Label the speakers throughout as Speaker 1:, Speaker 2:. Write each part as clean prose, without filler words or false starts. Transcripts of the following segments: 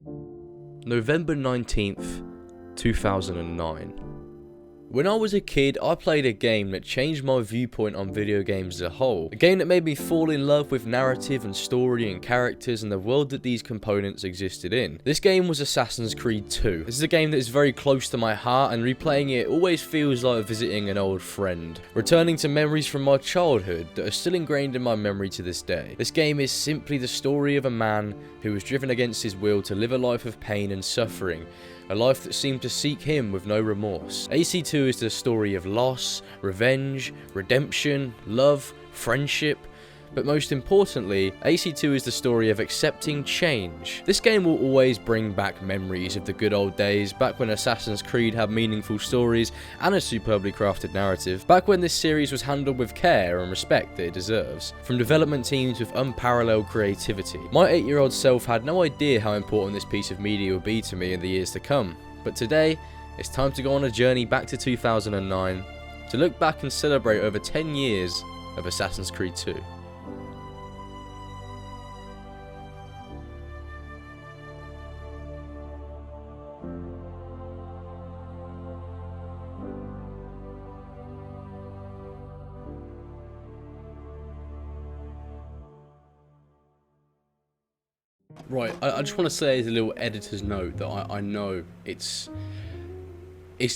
Speaker 1: November 19th, 2009. When I was a kid, I played a game that changed my viewpoint on video games as a whole. A game that made me fall in love with narrative and story and characters and the world that these components existed in. This game was Assassin's Creed 2. This is a game that is very close to my heart, and replaying it always feels like visiting an old friend. Returning to memories from my childhood that are still ingrained in my memory to this day. This game is simply the story of a man who was driven against his will to live a life of pain and suffering. A life that seemed to seek him with no remorse. AC2 is the story of loss, revenge, redemption, love, friendship, but most importantly, AC2 is the story of accepting change. This game will always bring back memories of the good old days, back when Assassin's Creed had meaningful stories and a superbly crafted narrative, back when this series was handled with care and respect that it deserves, from development teams with unparalleled creativity. My 8-year-old self had no idea how important this piece of media would be to me in the years to come, but today, it's time to go on a journey back to 2009, to look back and celebrate over 10 years of Assassin's Creed 2.
Speaker 2: Right, I just want to say as a little editor's note that I know it's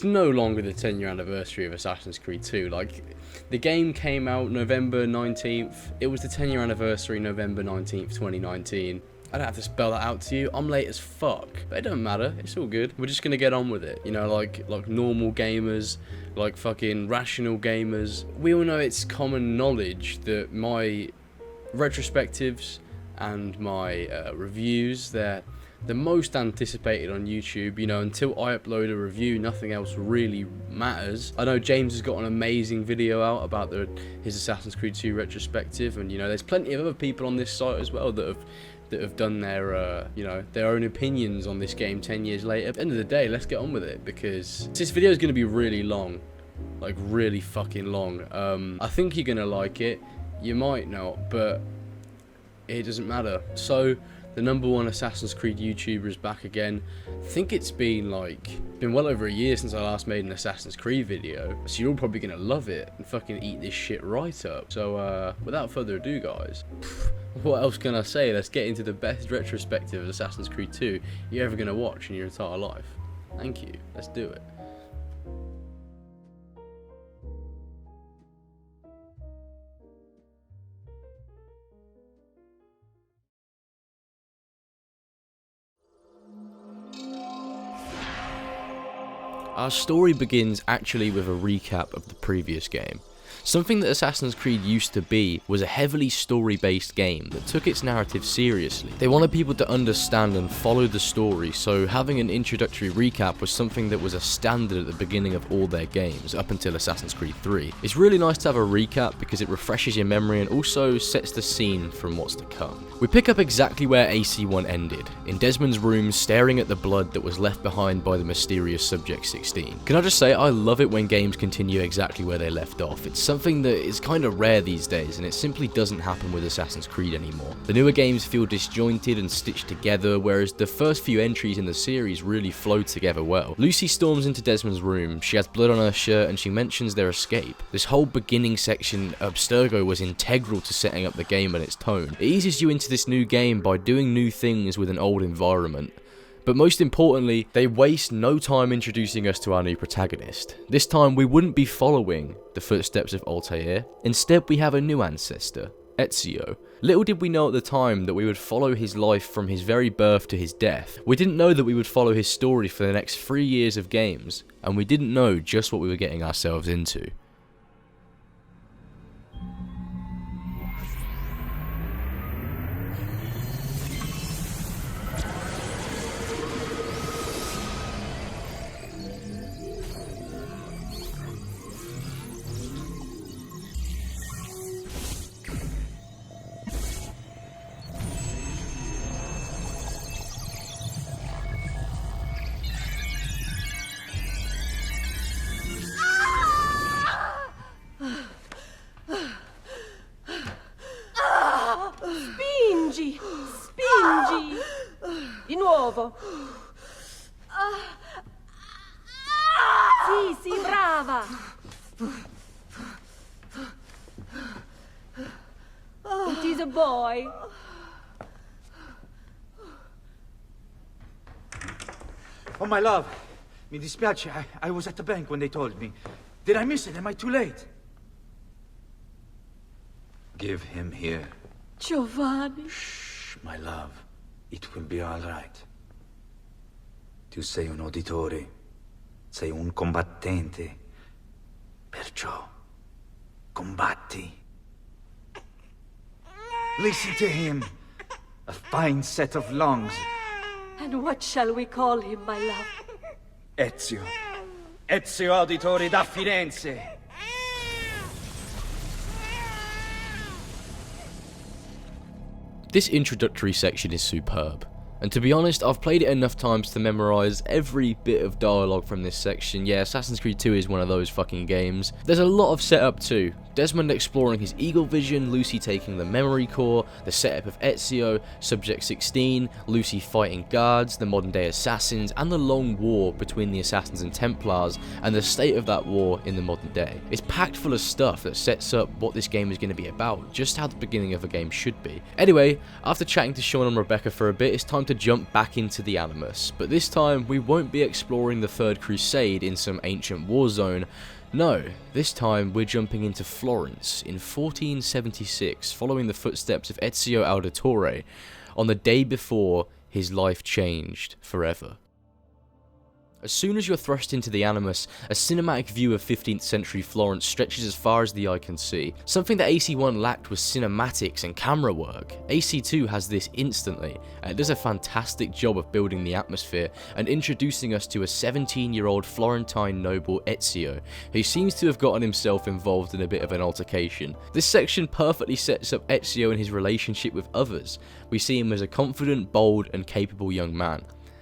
Speaker 2: no longer the 10-year anniversary of Assassin's Creed 2. Like, the game came out November 19th. It was the 10-year anniversary November 19th, 2019. I don't have to spell that out to you. I'm late as fuck. But it don't matter. It's all good. We're just going to get on with it. You know, like normal gamers, like fucking rational gamers. We all know it's common knowledge that my retrospectives and my reviews, they're the most anticipated on YouTube. You know, until I upload a review, nothing else really matters. I know James has got an amazing video out about his Assassin's Creed 2 retrospective, and you know, there's plenty of other people on this site as well that have done their you know, their own opinions on this game 10 years later. At the end of the day, let's get on with it, because this video is going to be really long, like really fucking long. I think you're gonna like it. You might not, but it doesn't matter. So, the #1 Assassin's Creed YouTuber is back again. I think it's been well over a year since I last made an Assassin's Creed video, so you're all probably gonna love it and fucking eat this shit right up. So, without further ado, guys, what else can I say? Let's get into the best retrospective of Assassin's Creed 2 you're ever gonna watch in your entire life. Thank you. Let's do it.
Speaker 1: Our story begins actually with a recap of the previous game. Something that Assassin's Creed used to be was a heavily story-based game that took its narrative seriously. They wanted people to understand and follow the story, so having an introductory recap was something that was a standard at the beginning of all their games, up until Assassin's Creed 3. It's really nice to have a recap because it refreshes your memory and also sets the scene from what's to come. We pick up exactly where AC1 ended, in Desmond's room staring at the blood that was left behind by the mysterious Subject 16. Can I just say, I love it when games continue exactly where they left off. It's something that is kind of rare these days, and it simply doesn't happen with Assassin's Creed anymore. The newer games feel disjointed and stitched together, whereas the first few entries in the series really flow together well. Lucy storms into Desmond's room, she has blood on her shirt, and she mentions their escape. This whole beginning section, Abstergo, was integral to setting up the game and its tone. It eases you into this new game by doing new things with an old environment. But most importantly, they waste no time introducing us to our new protagonist. This time, we wouldn't be following the footsteps of Altair. Instead, we have a new ancestor, Ezio. Little did we know at the time that we would follow his life from his very birth to his death. We didn't know that we would follow his story for the next 3 years of games, and we didn't know just what we were getting ourselves into.
Speaker 3: Di nuovo. Sì, sì, brava. It is a boy.
Speaker 4: Oh, my love. Mi dispiace. I was at the bank when they told me. Did I miss it? Am I too late? Give him here.
Speaker 3: Giovanni.
Speaker 4: Shh, my love. It will be all right. Tu sei un uditore. Sei un combattente. Perciò, combatti. Listen to him. A fine set of lungs.
Speaker 3: And what shall we call him, my love?
Speaker 4: Ezio. Ezio Auditore da Firenze.
Speaker 1: This introductory section is superb, and to be honest, I've played it enough times to memorise every bit of dialogue from this section. Yeah, Assassin's Creed 2 is one of those fucking games. There's a lot of setup too. Desmond exploring his eagle vision, Lucy taking the memory core, the setup of Ezio, Subject 16, Lucy fighting guards, the modern day assassins, and the long war between the assassins and Templars, and the state of that war in the modern day. It's packed full of stuff that sets up what this game is going to be about, just how the beginning of a game should be. Anyway, after chatting to Sean and Rebecca for a bit, it's time to jump back into the Animus, but this time we won't be exploring the Third Crusade in some ancient war zone. No, this time we're jumping into Florence in 1476, following the footsteps of Ezio Auditore on the day before his life changed forever. As soon as you're thrust into the Animus, a cinematic view of 15th century Florence stretches as far as the eye can see. Something that AC1 lacked was cinematics and camera work. AC2 has this instantly, and it does a fantastic job of building the atmosphere and introducing us to a 17-year-old Florentine noble Ezio, who seems to have gotten himself involved in a bit of an altercation. This section perfectly sets up Ezio and his relationship with others. We see him as a confident, bold, and capable young man.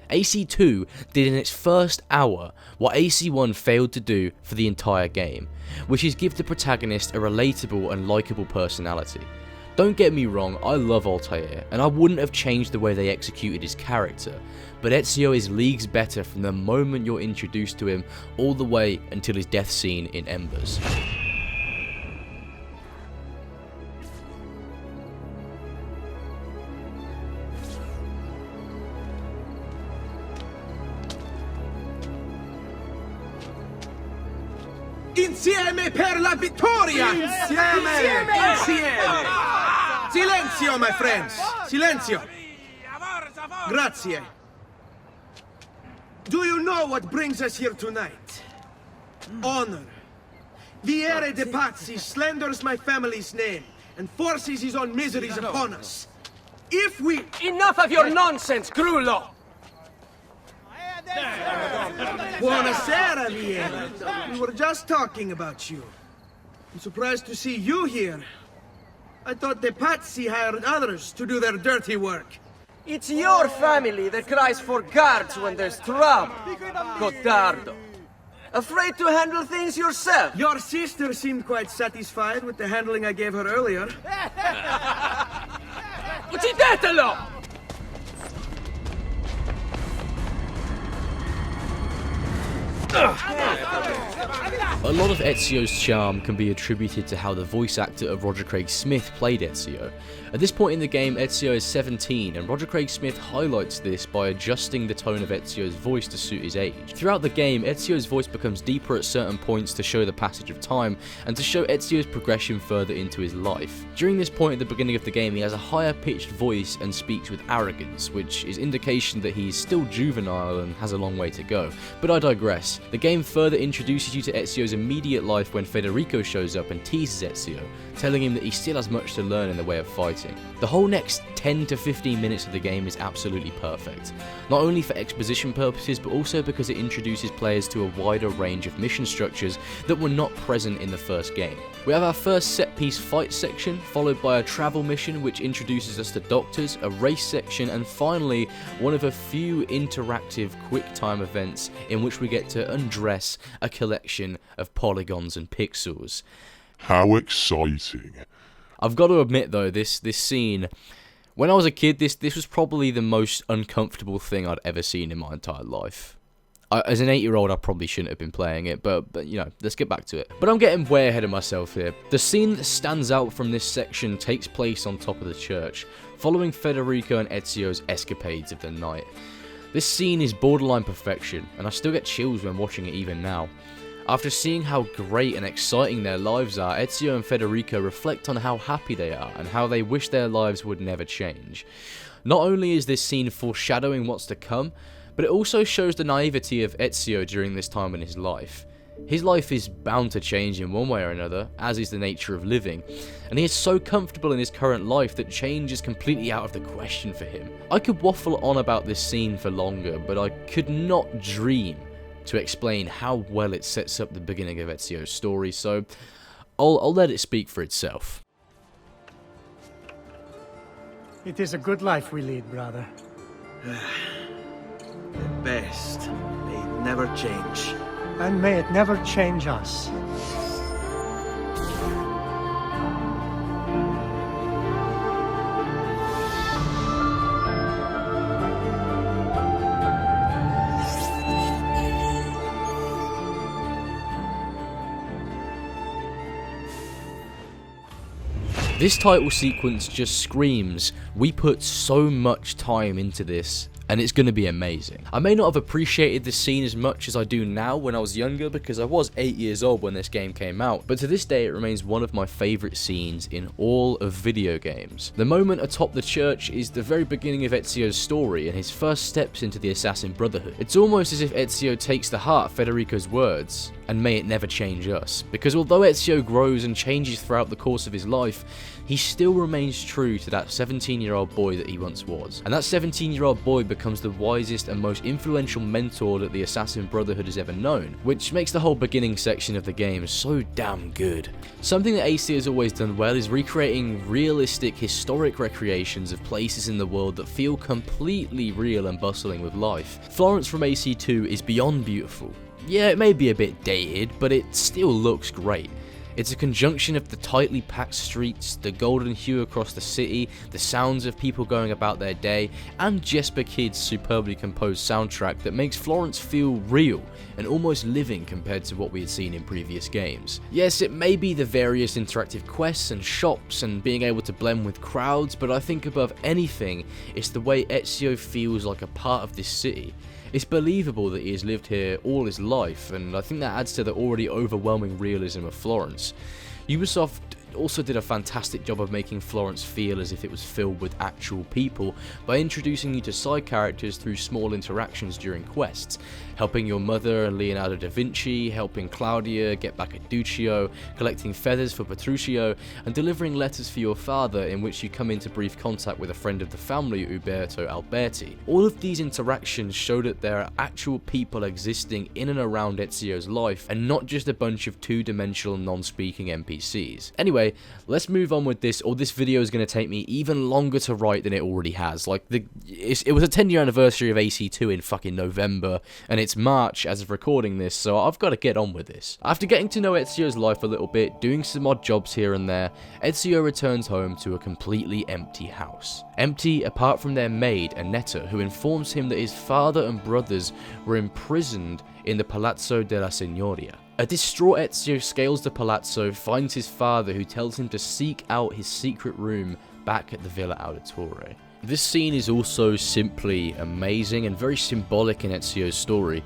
Speaker 1: AC2 did in its first hour what AC1 failed to do for the entire game, which is give the protagonist a relatable and likeable personality. Don't get me wrong, I love Altair, and I wouldn't have changed the way they executed his character, but Ezio is leagues better from the moment you're introduced to him all the way until his death scene in Embers.
Speaker 5: Insieme per la vittoria! Insieme! Silenzio, my friends! Silenzio! Grazie. Do you know what brings us here tonight? Honor. Viere de Pazzi slanders my family's name and forces his own miseries upon us. If we...
Speaker 6: Enough of your nonsense, Grullo!
Speaker 5: Buonasera, Viera. We were just talking about you. I'm surprised to see you here. I thought the Pazzi hired others to do their dirty work.
Speaker 6: It's your family that cries for guards when there's trouble, Gottardo. Afraid to handle things yourself?
Speaker 5: Your sister seemed quite satisfied with the handling I gave her earlier.
Speaker 6: Uccidetelo!
Speaker 1: A lot of Ezio's charm can be attributed to how the voice actor of Roger Craig Smith played Ezio. At this point in the game, Ezio is 17, and Roger Craig Smith highlights this by adjusting the tone of Ezio's voice to suit his age. Throughout the game, Ezio's voice becomes deeper at certain points to show the passage of time, and to show Ezio's progression further into his life. During this point at the beginning of the game, he has a higher pitched voice and speaks with arrogance, which is indication that he's still juvenile and has a long way to go. But I digress. The game further introduces you to Ezio's immediate life when Federico shows up and teases Ezio, telling him that he still has much to learn in the way of fighting. The whole next 10 to 15 minutes of the game is absolutely perfect, not only for exposition purposes but also because it introduces players to a wider range of mission structures that were not present in the first game. We have our first set piece fight section, followed by a travel mission which introduces us to doctors, a race section, and finally one of a few interactive quick time events in which we get to undress a collection of polygons and pixels.
Speaker 7: How exciting.
Speaker 1: I've got to admit though, this scene When I was a kid, this was probably the most uncomfortable thing I'd ever seen in my entire life. As an 8-year-old, I probably shouldn't have been playing it, but you know, let's get back to it. But I'm getting way ahead of myself here. The scene that stands out from this section takes place on top of the church, following Federico and Ezio's escapades of the night. This scene is borderline perfection, and I still get chills when watching it even now. After seeing how great and exciting their lives are, Ezio and Federico reflect on how happy they are, and how they wish their lives would never change. Not only is this scene foreshadowing what's to come, but it also shows the naivety of Ezio during this time in his life. His life is bound to change in one way or another, as is the nature of living, and he is so comfortable in his current life that change is completely out of the question for him. I could waffle on about this scene for longer, but I could not dream to explain how well it sets up the beginning of Ezio's story, so I'll let it speak for itself.
Speaker 7: It is a good life we lead, brother.
Speaker 5: The best. May it never change.
Speaker 7: And may it never change us.
Speaker 1: This title sequence just screams, we put so much time into this, and it's going to be amazing. I may not have appreciated this scene as much as I do now when I was younger, because I was 8 years old when this game came out, but to this day it remains one of my favourite scenes in all of video games. The moment atop the church is the very beginning of Ezio's story and his first steps into the Assassin Brotherhood. It's almost as if Ezio takes to heart Federico's words, and may it never change us, because although Ezio grows and changes throughout the course of his life, he still remains true to that 17-year-old boy that he once was. And that 17-year-old boy becomes the wisest and most influential mentor that the Assassin Brotherhood has ever known, which makes the whole beginning section of the game so damn good. Something that AC has always done well is recreating realistic, historic recreations of places in the world that feel completely real and bustling with life. Florence from AC2 is beyond beautiful. Yeah, it may be a bit dated, but it still looks great. It's a conjunction of the tightly packed streets, the golden hue across the city, the sounds of people going about their day, and Jesper Kid's superbly composed soundtrack that makes Florence feel real and almost living compared to what we had seen in previous games. Yes, it may be the various interactive quests and shops and being able to blend with crowds, but I think above anything, it's the way Ezio feels like a part of this city. It's believable that he has lived here all his life, and I think that adds to the already overwhelming realism of Florence. Ubisoft also did a fantastic job of making Florence feel as if it was filled with actual people by introducing you to side characters through small interactions during quests, helping your mother and Leonardo da Vinci, helping Claudia get back at Duccio, collecting feathers for Petruchio, and delivering letters for your father in which you come into brief contact with a friend of the family, Uberto Alberti. All of these interactions show that there are actual people existing in and around Ezio's life, and not just a bunch of two-dimensional non-speaking NPCs. Anyway, let's move on with this, or this video is going to take me even longer to write than it already has. Like, it was a 10-year anniversary of AC2 in fucking November, and it's March as of recording this, so I've got to get on with this. After getting to know Ezio's life a little bit, doing some odd jobs here and there, Ezio returns home to a completely empty house. Empty apart from their maid, Annetta, who informs him that his father and brothers were imprisoned in the Palazzo della Signoria. A distraught Ezio scales the palazzo, finds his father, who tells him to seek out his secret room back at the Villa Auditore. This scene is also simply amazing and very symbolic in Ezio's story.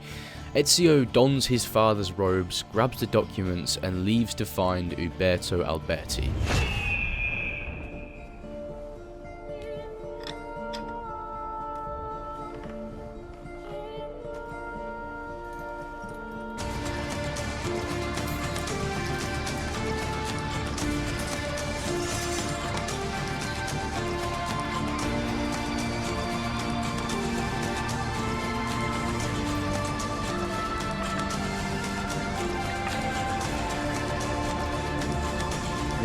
Speaker 1: Ezio dons his father's robes, grabs the documents, and leaves to find Uberto Alberti.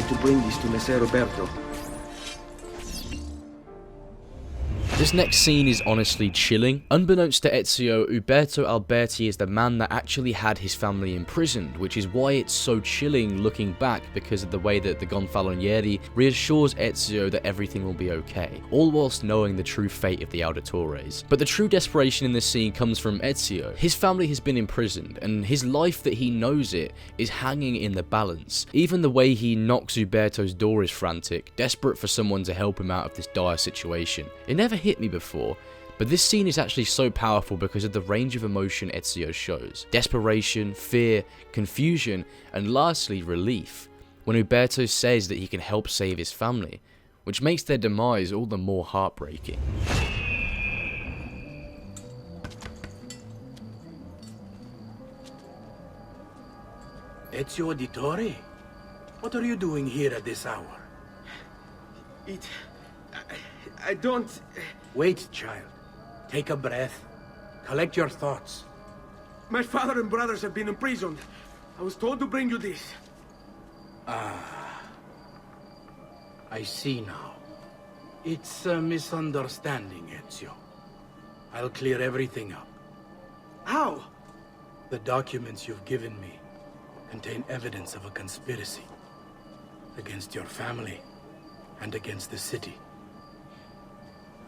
Speaker 1: To bring this to Messer Roberto. This This next scene is honestly chilling. Unbeknownst to Ezio, Uberto Alberti is the man that actually had his family imprisoned, which is why it's so chilling looking back because of the way that the Gonfalonieri reassures Ezio that everything will be okay, all whilst knowing the true fate of the Auditores. But the true desperation in this scene comes from Ezio. His family has been imprisoned, and his life that he knows it is hanging in the balance. Even the way he knocks Uberto's door is frantic, desperate for someone to help him out of this dire situation. It never hit me before, but this scene is actually so powerful because of the range of emotion Ezio shows. Desperation, fear, confusion, and lastly, relief, when Uberto says that he can help save his family, which makes their demise all the more heartbreaking.
Speaker 8: Ezio Auditore? What are you doing here at this hour?
Speaker 5: I don't...
Speaker 8: Wait, child. Take a breath. Collect your thoughts.
Speaker 5: My father and brothers have been imprisoned. I was told to bring you this.
Speaker 8: I see now. It's a misunderstanding, Ezio. I'll clear everything up.
Speaker 5: How?
Speaker 8: The documents you've given me contain evidence of a conspiracy against your family and against the city.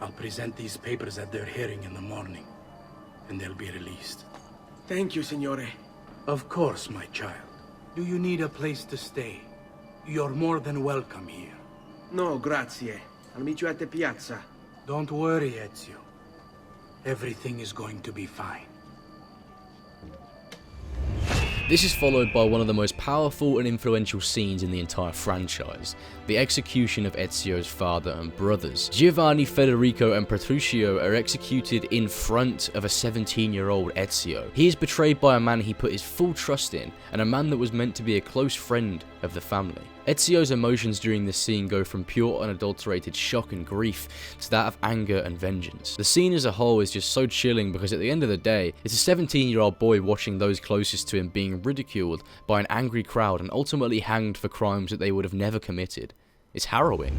Speaker 8: I'll present these papers at their hearing in the morning, and they'll be released.
Speaker 5: Thank you, Signore.
Speaker 8: Of course, my child. Do you need a place to stay? You're more than welcome here.
Speaker 5: No, grazie. I'll meet you at the piazza.
Speaker 8: Don't worry, Ezio. Everything is going to be fine.
Speaker 1: This is followed by one of the most powerful and influential scenes in the entire franchise, the execution of Ezio's father and brothers. Giovanni, Federico and Petruccio are executed in front of a 17-year-old Ezio. He is betrayed by a man he put his full trust in, and a man that was meant to be a close friend of the family. Ezio's emotions during this scene go from pure unadulterated shock and grief to that of anger and vengeance. The scene as a whole is just so chilling because at the end of the day, it's a 17-year-old boy watching those closest to him being ridiculed by an angry crowd and ultimately hanged for crimes that they would have never committed. It's harrowing.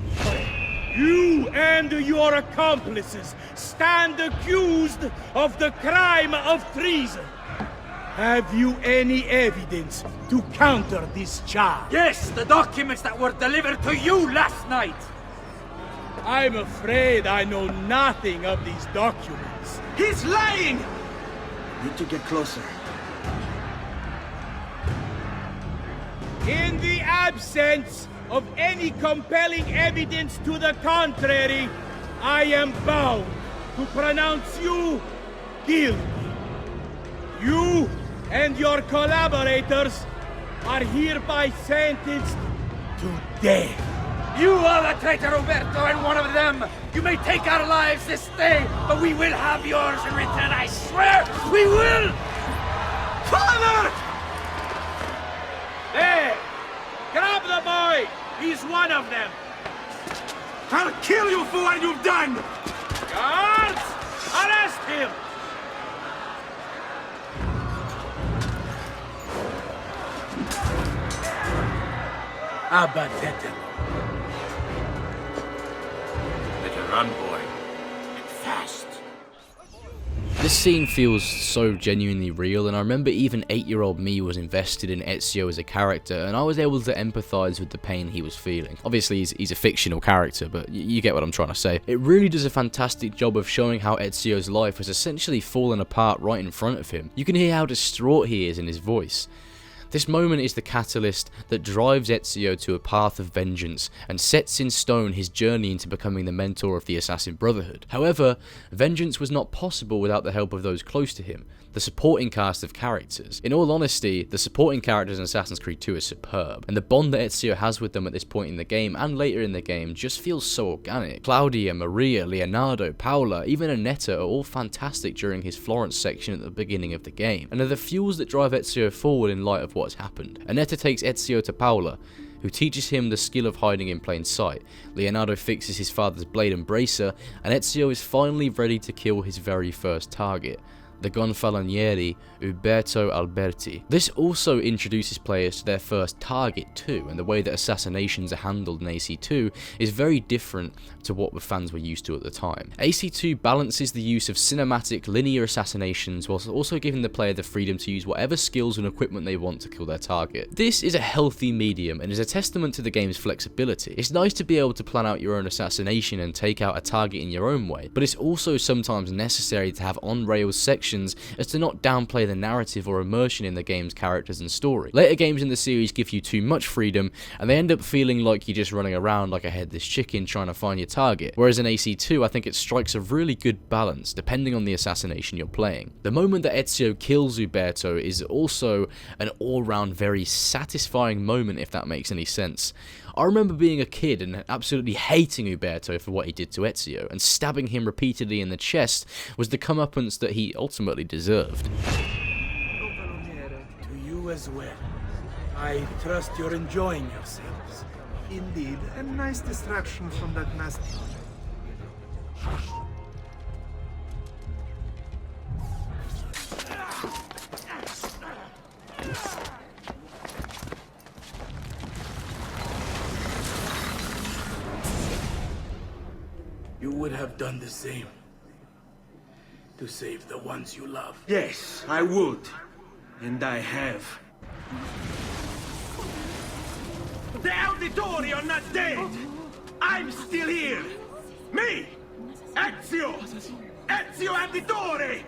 Speaker 9: You and your accomplices stand accused of the crime of treason. Have you any evidence to counter this charge?
Speaker 4: Yes, the documents that were delivered to you last night.
Speaker 9: I'm afraid I know nothing of these documents.
Speaker 5: He's lying! Need to get closer.
Speaker 9: In the absence of any compelling evidence to the contrary, I am bound to pronounce you guilty. You and your collaborators are hereby sentenced to death.
Speaker 4: You are the traitor, Roberto, and one of them. You may take our lives this day, but we will have yours in return, I swear! We will!
Speaker 5: Father!
Speaker 9: There! Grab the boy! He's one of them!
Speaker 5: I'll kill you for what you've done!
Speaker 9: Guards! Arrest him!
Speaker 8: Abattetelo. Better run, boy. And fast.
Speaker 1: This scene feels so genuinely real, and I remember even 8-year-old me was invested in Ezio as a character, and I was able to empathise with the pain he was feeling. Obviously, he's a fictional character, but you get what I'm trying to say. It really does a fantastic job of showing how Ezio's life has essentially fallen apart right in front of him. You can hear how distraught he is in his voice. This moment is the catalyst that drives Ezio to a path of vengeance and sets in stone his journey into becoming the mentor of the Assassin Brotherhood. However, vengeance was not possible without the help of those close to him, the supporting cast of characters. In all honesty, the supporting characters in Assassin's Creed 2 is superb, and the bond that Ezio has with them at this point in the game and later in the game just feels so organic. Claudia, Maria, Leonardo, Paola, even Annetta are all fantastic during his Florence section at the beginning of the game, and are the fuels that drive Ezio forward in light of what's happened. Annetta takes Ezio to Paola, who teaches him the skill of hiding in plain sight. Leonardo fixes his father's blade and bracer, and Ezio is finally ready to kill his very first target, the Gonfalonieri Uberto Alberti. This also introduces players to their first target too, and the way that assassinations are handled in AC2 is very different to what the fans were used to at the time. AC2 balances the use of cinematic linear assassinations whilst also giving the player the freedom to use whatever skills and equipment they want to kill their target. This is a healthy medium and is a testament to the game's flexibility. It's nice to be able to plan out your own assassination and take out a target in your own way, but it's also sometimes necessary to have on-rails sections as to not downplay the narrative or immersion in the game's characters and story. Later games in the series give you too much freedom and they end up feeling like you're just running around like a headless chicken trying to find your target, whereas in AC2 I think it strikes a really good balance depending on the assassination you're playing. The moment that Ezio kills Uberto is also an all-round very satisfying moment, if that makes any sense. I remember being a kid and absolutely hating Uberto for what he did to Ezio, and stabbing him repeatedly in the chest was the comeuppance that he ultimately deserved.
Speaker 8: To you as well. I trust you're enjoying yourselves.
Speaker 5: Indeed, a nice distraction from that master.
Speaker 8: You would have done the same. To save the ones you love.
Speaker 5: Yes, I would. And I have. The Auditori are not dead! I'm still here! Me! Ezio! Ezio Auditore!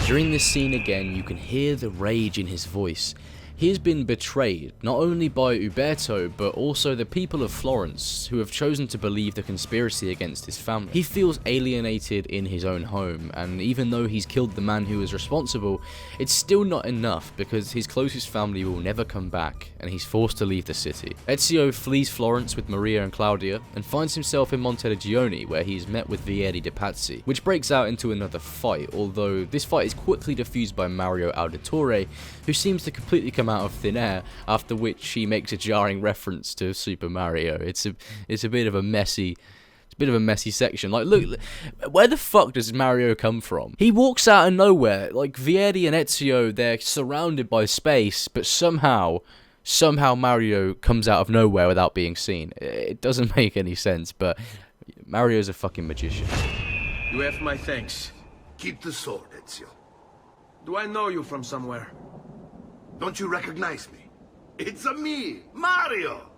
Speaker 1: During this scene again, you can hear the rage in his voice. He has been betrayed, not only by Uberto, but also the people of Florence, who have chosen to believe the conspiracy against his family. He feels alienated in his own home, and even though he's killed the man who was responsible, it's still not enough because his closest family will never come back, and he's forced to leave the city. Ezio flees Florence with Maria and Claudia, and finds himself in Monteriggioni, where he is met with Vieri de Pazzi, which breaks out into another fight, although this fight is quickly defused by Mario Auditore, who seems to completely come out of thin air, after which he makes a jarring reference to Super Mario. It's a bit of a messy section. Like, look, where the fuck does Mario come from? He walks out of nowhere. Like, Vieri and Ezio, they're surrounded by space, but somehow Mario comes out of nowhere without being seen. It doesn't make any sense, but Mario's a fucking magician.
Speaker 5: You have my thanks.
Speaker 10: Keep the sword, Ezio.
Speaker 5: Do I know you from somewhere?
Speaker 10: Don't you recognize me? It's me, Mario!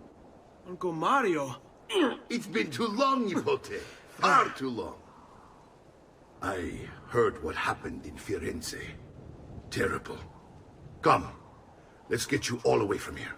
Speaker 5: Uncle Mario?
Speaker 10: It's been too long, Nipote. Far too long. I heard what happened in Firenze. Terrible. Come, let's get you all away from here.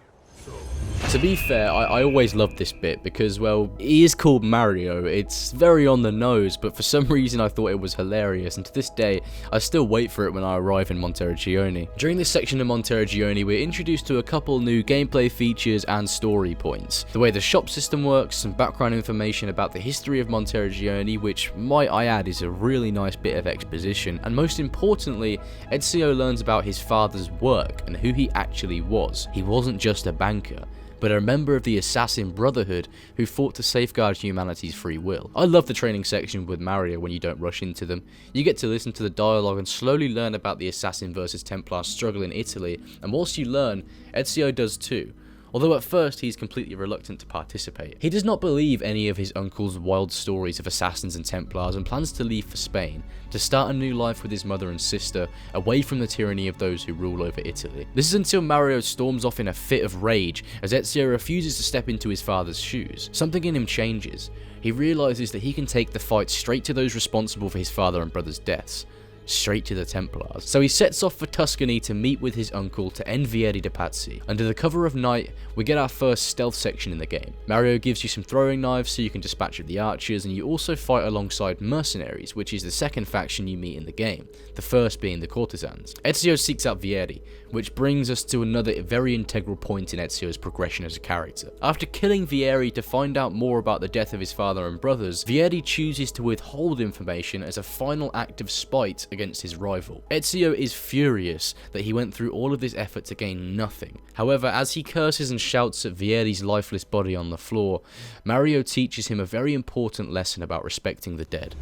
Speaker 1: To be fair, I always loved this bit because, well, he is called Mario. It's very on the nose, but for some reason I thought it was hilarious, and to this day, I still wait for it when I arrive in Monteriggioni. During this section of Monteriggioni, we're introduced to a couple new gameplay features and story points. The way the shop system works, some background information about the history of Monteriggioni, which, might I add, is a really nice bit of exposition, and most importantly, Ezio learns about his father's work and who he actually was. He wasn't just a banker, but a member of the Assassin Brotherhood who fought to safeguard humanity's free will. I love the training section with Mario when you don't rush into them. You get to listen to the dialogue and slowly learn about the Assassin versus Templar struggle in Italy, and whilst you learn, Ezio does too. Although at first he's completely reluctant to participate. He does not believe any of his uncle's wild stories of assassins and Templars and plans to leave for Spain, to start a new life with his mother and sister, away from the tyranny of those who rule over Italy. This is until Mario storms off in a fit of rage as Ezio refuses to step into his father's shoes. Something in him changes. He realises that he can take the fight straight to those responsible for his father and brother's deaths. Straight to the Templars. So he sets off for Tuscany to meet with his uncle to end Vieri de Pazzi. Under the cover of night, we get our first stealth section in the game. Mario gives you some throwing knives so you can dispatch of the archers, and you also fight alongside mercenaries, which is the second faction you meet in the game, the first being the courtesans. Ezio seeks out Vieri, which brings us to another very integral point in Ezio's progression as a character. After killing Vieri to find out more about the death of his father and brothers, Vieri chooses to withhold information as a final act of spite against his rival. Ezio is furious that he went through all of this effort to gain nothing. However, as he curses and shouts at Vieri's lifeless body on the floor, Mario teaches him a very important lesson about respecting the dead.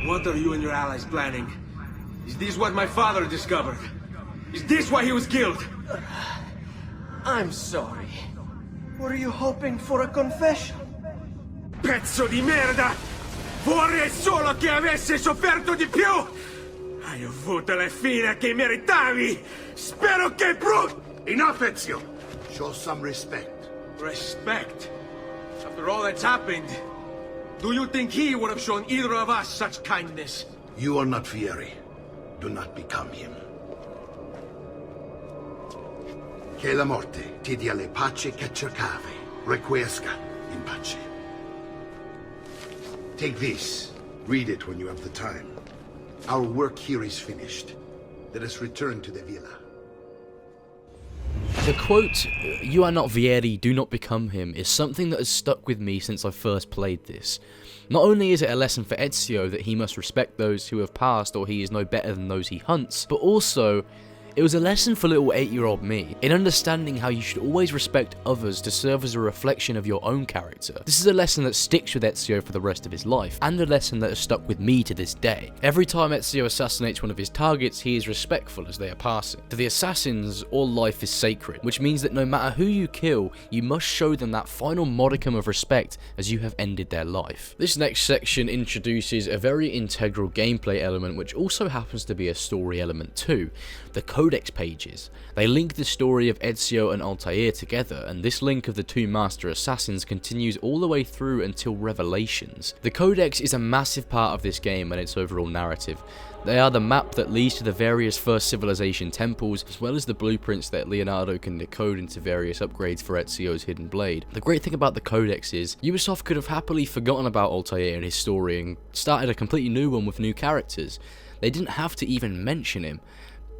Speaker 5: What are you and your allies planning? Is this what my father discovered? Is this why he was killed?
Speaker 6: I'm sorry. Were you hoping for a confession?
Speaker 5: Pezzo di merda! Vorrei solo che avessi sofferto di più! Hai avuto la fine che meritavi! Spero che
Speaker 10: Enough, Ezio! Show some respect.
Speaker 5: Respect? After all that's happened, do you think he would have shown either of us such kindness?
Speaker 10: You are not Fieri. Do not become him. Che la morte ti dia le pace che cercavi. Requiesca in pace. Take this. Read it when you have the time. Our work here is finished. Let us return to the villa.
Speaker 1: The quote, "You are not Vieri, do not become him," is something that has stuck with me since I first played this. Not only is it a lesson for Ezio that he must respect those who have passed or he is no better than those he hunts, but also it was a lesson for little 8-year-old me in understanding how you should always respect others to serve as a reflection of your own character. This is a lesson that sticks with Ezio for the rest of his life, and a lesson that has stuck with me to this day. Every time Ezio assassinates one of his targets, he is respectful as they are passing. To the assassins, all life is sacred, which means that no matter who you kill, you must show them that final modicum of respect as you have ended their life. This next section introduces a very integral gameplay element, which also happens to be a story element too: the Codex pages. They link the story of Ezio and Altair together, and this link of the two master assassins continues all the way through until Revelations. The Codex is a massive part of this game and its overall narrative. They are the map that leads to the various First Civilization temples, as well as the blueprints that Leonardo can decode into various upgrades for Ezio's hidden blade. The great thing about the Codex is, Ubisoft could have happily forgotten about Altair and his story and started a completely new one with new characters. They didn't have to even mention him.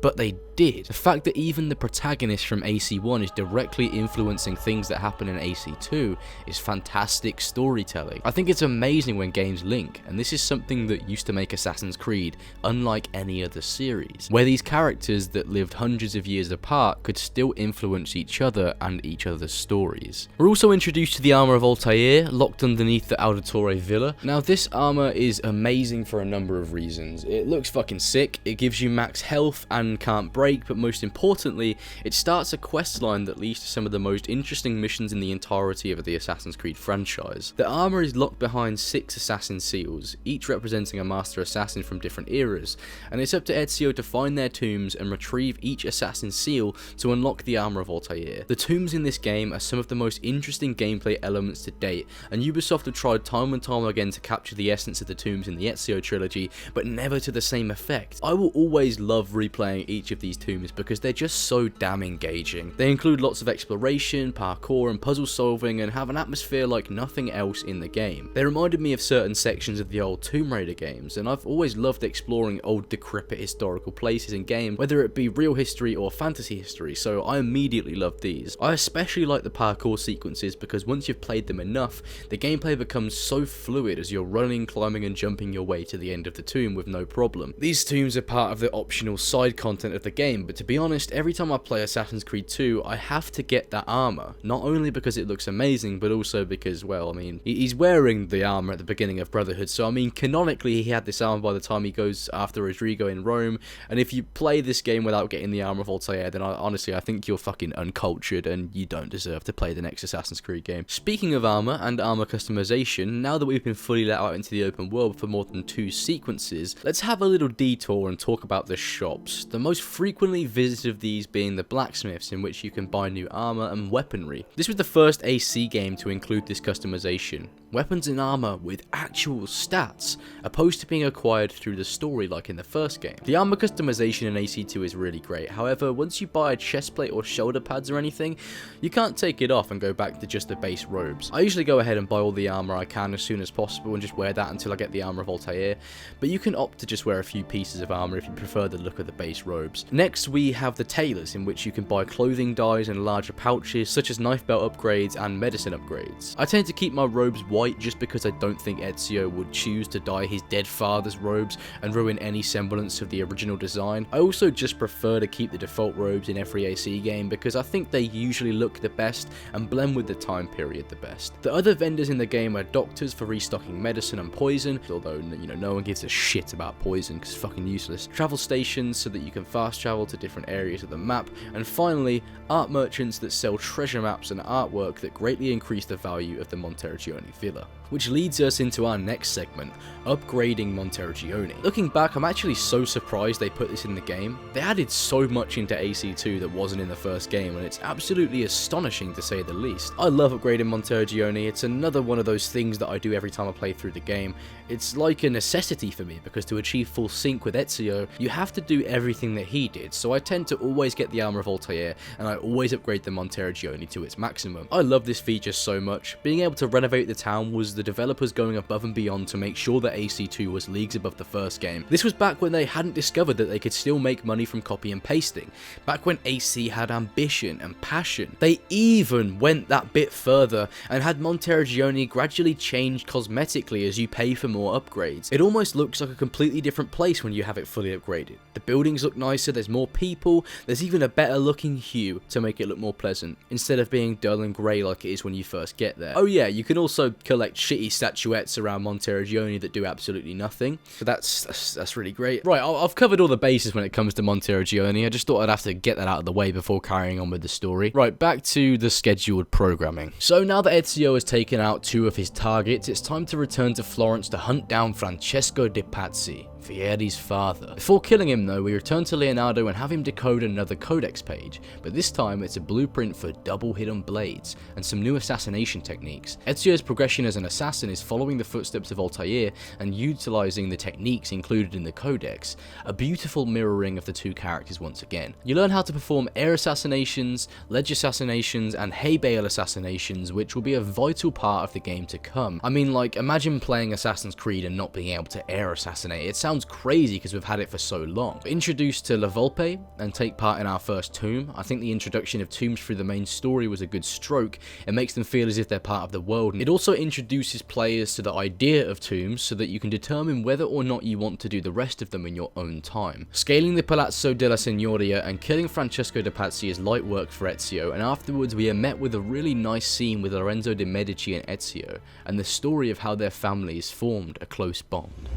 Speaker 1: But they did. The fact that even the protagonist from AC1 is directly influencing things that happen in AC2 is fantastic storytelling. I think it's amazing when games link, and this is something that used to make Assassin's Creed unlike any other series, where these characters that lived hundreds of years apart could still influence each other and each other's stories. We're also introduced to the armor of Altair, locked underneath the Auditore Villa. Now this armor is amazing for a number of reasons. It looks fucking sick, it gives you max health and can't break, but most importantly, it starts a questline that leads to some of the most interesting missions in the entirety of the Assassin's Creed franchise. The armor is locked behind 6 assassin seals, each representing a master assassin from different eras, and it's up to Ezio to find their tombs and retrieve each assassin seal to unlock the armor of Altair. The tombs in this game are some of the most interesting gameplay elements to date, and Ubisoft have tried time and time again to capture the essence of the tombs in the Ezio trilogy, but never to the same effect. I will always love replaying each of these tombs because they're just so damn engaging. They include lots of exploration, parkour and puzzle solving, and have an atmosphere like nothing else in the game. They reminded me of certain sections of the old Tomb Raider games, and I've always loved exploring old decrepit historical places in games, whether it be real history or fantasy history, so I immediately loved these. I especially like the parkour sequences because once you've played them enough, the gameplay becomes so fluid as you're running, climbing and jumping your way to the end of the tomb with no problem. These tombs are part of the optional side content of the game, but to be honest, every time I play Assassin's Creed 2, I have to get that armor, not only because it looks amazing, but also because, well, I mean, he's wearing the armor at the beginning of Brotherhood, so I mean, canonically he had this armor by the time he goes after Rodrigo in Rome, and if you play this game without getting the armor of Altair, then honestly, I think you're fucking uncultured, and you don't deserve to play the next Assassin's Creed game. Speaking of armor and armor customization, now that we've been fully let out into the open world for more than 2 sequences, let's have a little detour and talk about the shops. The most frequently visited of these being the blacksmiths, in which you can buy new armor and weaponry. This was the first AC game to include this customization. Weapons and armor with actual stats, opposed to being acquired through the story like in the first game. The armor customization in AC2 is really great, however, once you buy a chestplate or shoulder pads or anything, you can't take it off and go back to just the base robes. I usually go ahead and buy all the armor I can as soon as possible and just wear that until I get the armor of Altair, but you can opt to just wear a few pieces of armor if you prefer the look of the base robes. Next we have the tailors, in which you can buy clothing dyes and larger pouches such as knife belt upgrades and medicine upgrades. I tend to keep my robes white just because I don't think Ezio would choose to dye his dead father's robes and ruin any semblance of the original design. I also just prefer to keep the default robes in every AC game because I think they usually look the best and blend with the time period the best. The other vendors in the game are doctors for restocking medicine and poison, although no one gives a shit about poison because it's fucking useless. Travel stations so that you can fast travel to different areas of the map, and finally art merchants that sell treasure maps and artwork that greatly increase the value of the Monteriggioni villa. Which leads us into our next segment, upgrading Monteriggioni. Looking back, I'm actually so surprised they put this in the game. They added so much into AC2 that wasn't in the first game, and it's absolutely astonishing to say the least. I love upgrading Monteriggioni. It's another one of those things that I do every time I play through the game. It's like a necessity for me, because to achieve full sync with Ezio, you have to do everything that he did, so I tend to always get the Armor of Altair, and I always upgrade the Monteriggioni to its maximum. I love this feature so much. Being able to renovate the town was the developers going above and beyond to make sure that AC2 was leagues above the first game. This was back when they hadn't discovered that they could still make money from copy and pasting, back when AC had ambition and passion. They even went that bit further and had Monteriggioni gradually change cosmetically as you pay for more upgrades. It almost looks like a completely different place when you have it fully upgraded. The buildings look nicer, there's more people, there's even a better looking hue to make it look more pleasant, instead of being dull and grey like it is when you first get there. Oh yeah, you can also collect shitty statuettes around Monteriggioni that do absolutely nothing, so that's really great. Right, I've covered all the bases when it comes to Monteriggioni. I just thought I'd have to get that out of the way before carrying on with the story. Right, back to the scheduled programming. So now that Ezio has taken out 2 of his targets, it's time to return to Florence to hunt down Francesco de Pazzi, Fieri's father. Before killing him though, we return to Leonardo and have him decode another codex page, but this time it's a blueprint for double hidden blades and some new assassination techniques. Ezio's progression as an assassin is following the footsteps of Altair and utilizing the techniques included in the codex, a beautiful mirroring of the two characters once again. You learn how to perform air assassinations, ledge assassinations, and hay bale assassinations, which will be a vital part of the game to come. I mean, like, imagine playing Assassin's Creed and not being able to air assassinate. It sounds crazy because we've had it for so long. Introduced to La Volpe and take part in our first tomb, I think the introduction of tombs through the main story was a good stroke. It makes them feel as if they're part of the world. It also introduces players to the idea of tombs so that you can determine whether or not you want to do the rest of them in your own time. Scaling the Palazzo della Signoria and killing Francesco de Pazzi is light work for Ezio, and afterwards we are met with a really nice scene with Lorenzo de Medici and Ezio, and the story of how their families formed a close bond.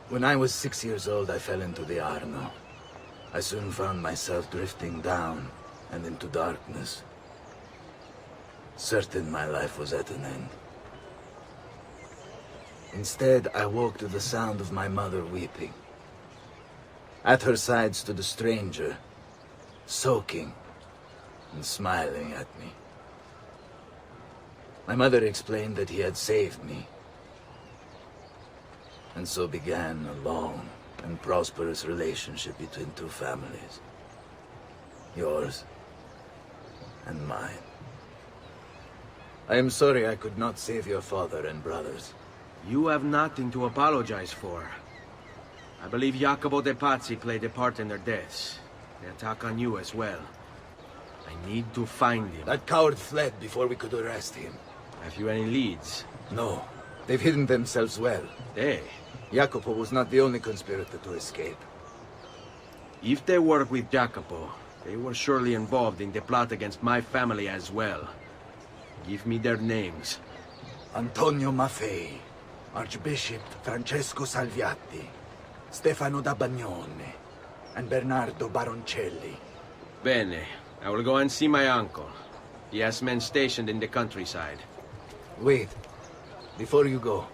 Speaker 11: When I was 6 years old, I fell into the Arno. I soon found myself drifting down and into darkness. Certain my life was at an end. Instead, I woke to the sound of my mother weeping. At her side stood a stranger, soaking and smiling at me. My mother explained that he had saved me. And so began a long and prosperous relationship between two families. Yours and mine. I am sorry I could not save your father and brothers.
Speaker 6: You have nothing to apologize for. I believe Jacopo de Pazzi played a part in their deaths. They attack on you as well. I need to find him.
Speaker 11: That coward fled before we could arrest him.
Speaker 6: Have you any leads?
Speaker 11: No. They've hidden themselves well.
Speaker 6: They?
Speaker 11: Jacopo was not the only conspirator to escape.
Speaker 6: If they work with Jacopo, they were surely involved in the plot against my family as well. Give me their names.
Speaker 11: Antonio Maffei, Archbishop Francesco Salviati, Stefano da Bagnone, and Bernardo Baroncelli.
Speaker 6: Bene. I will go and see my uncle. He has men stationed in the countryside.
Speaker 11: Wait. Before you go.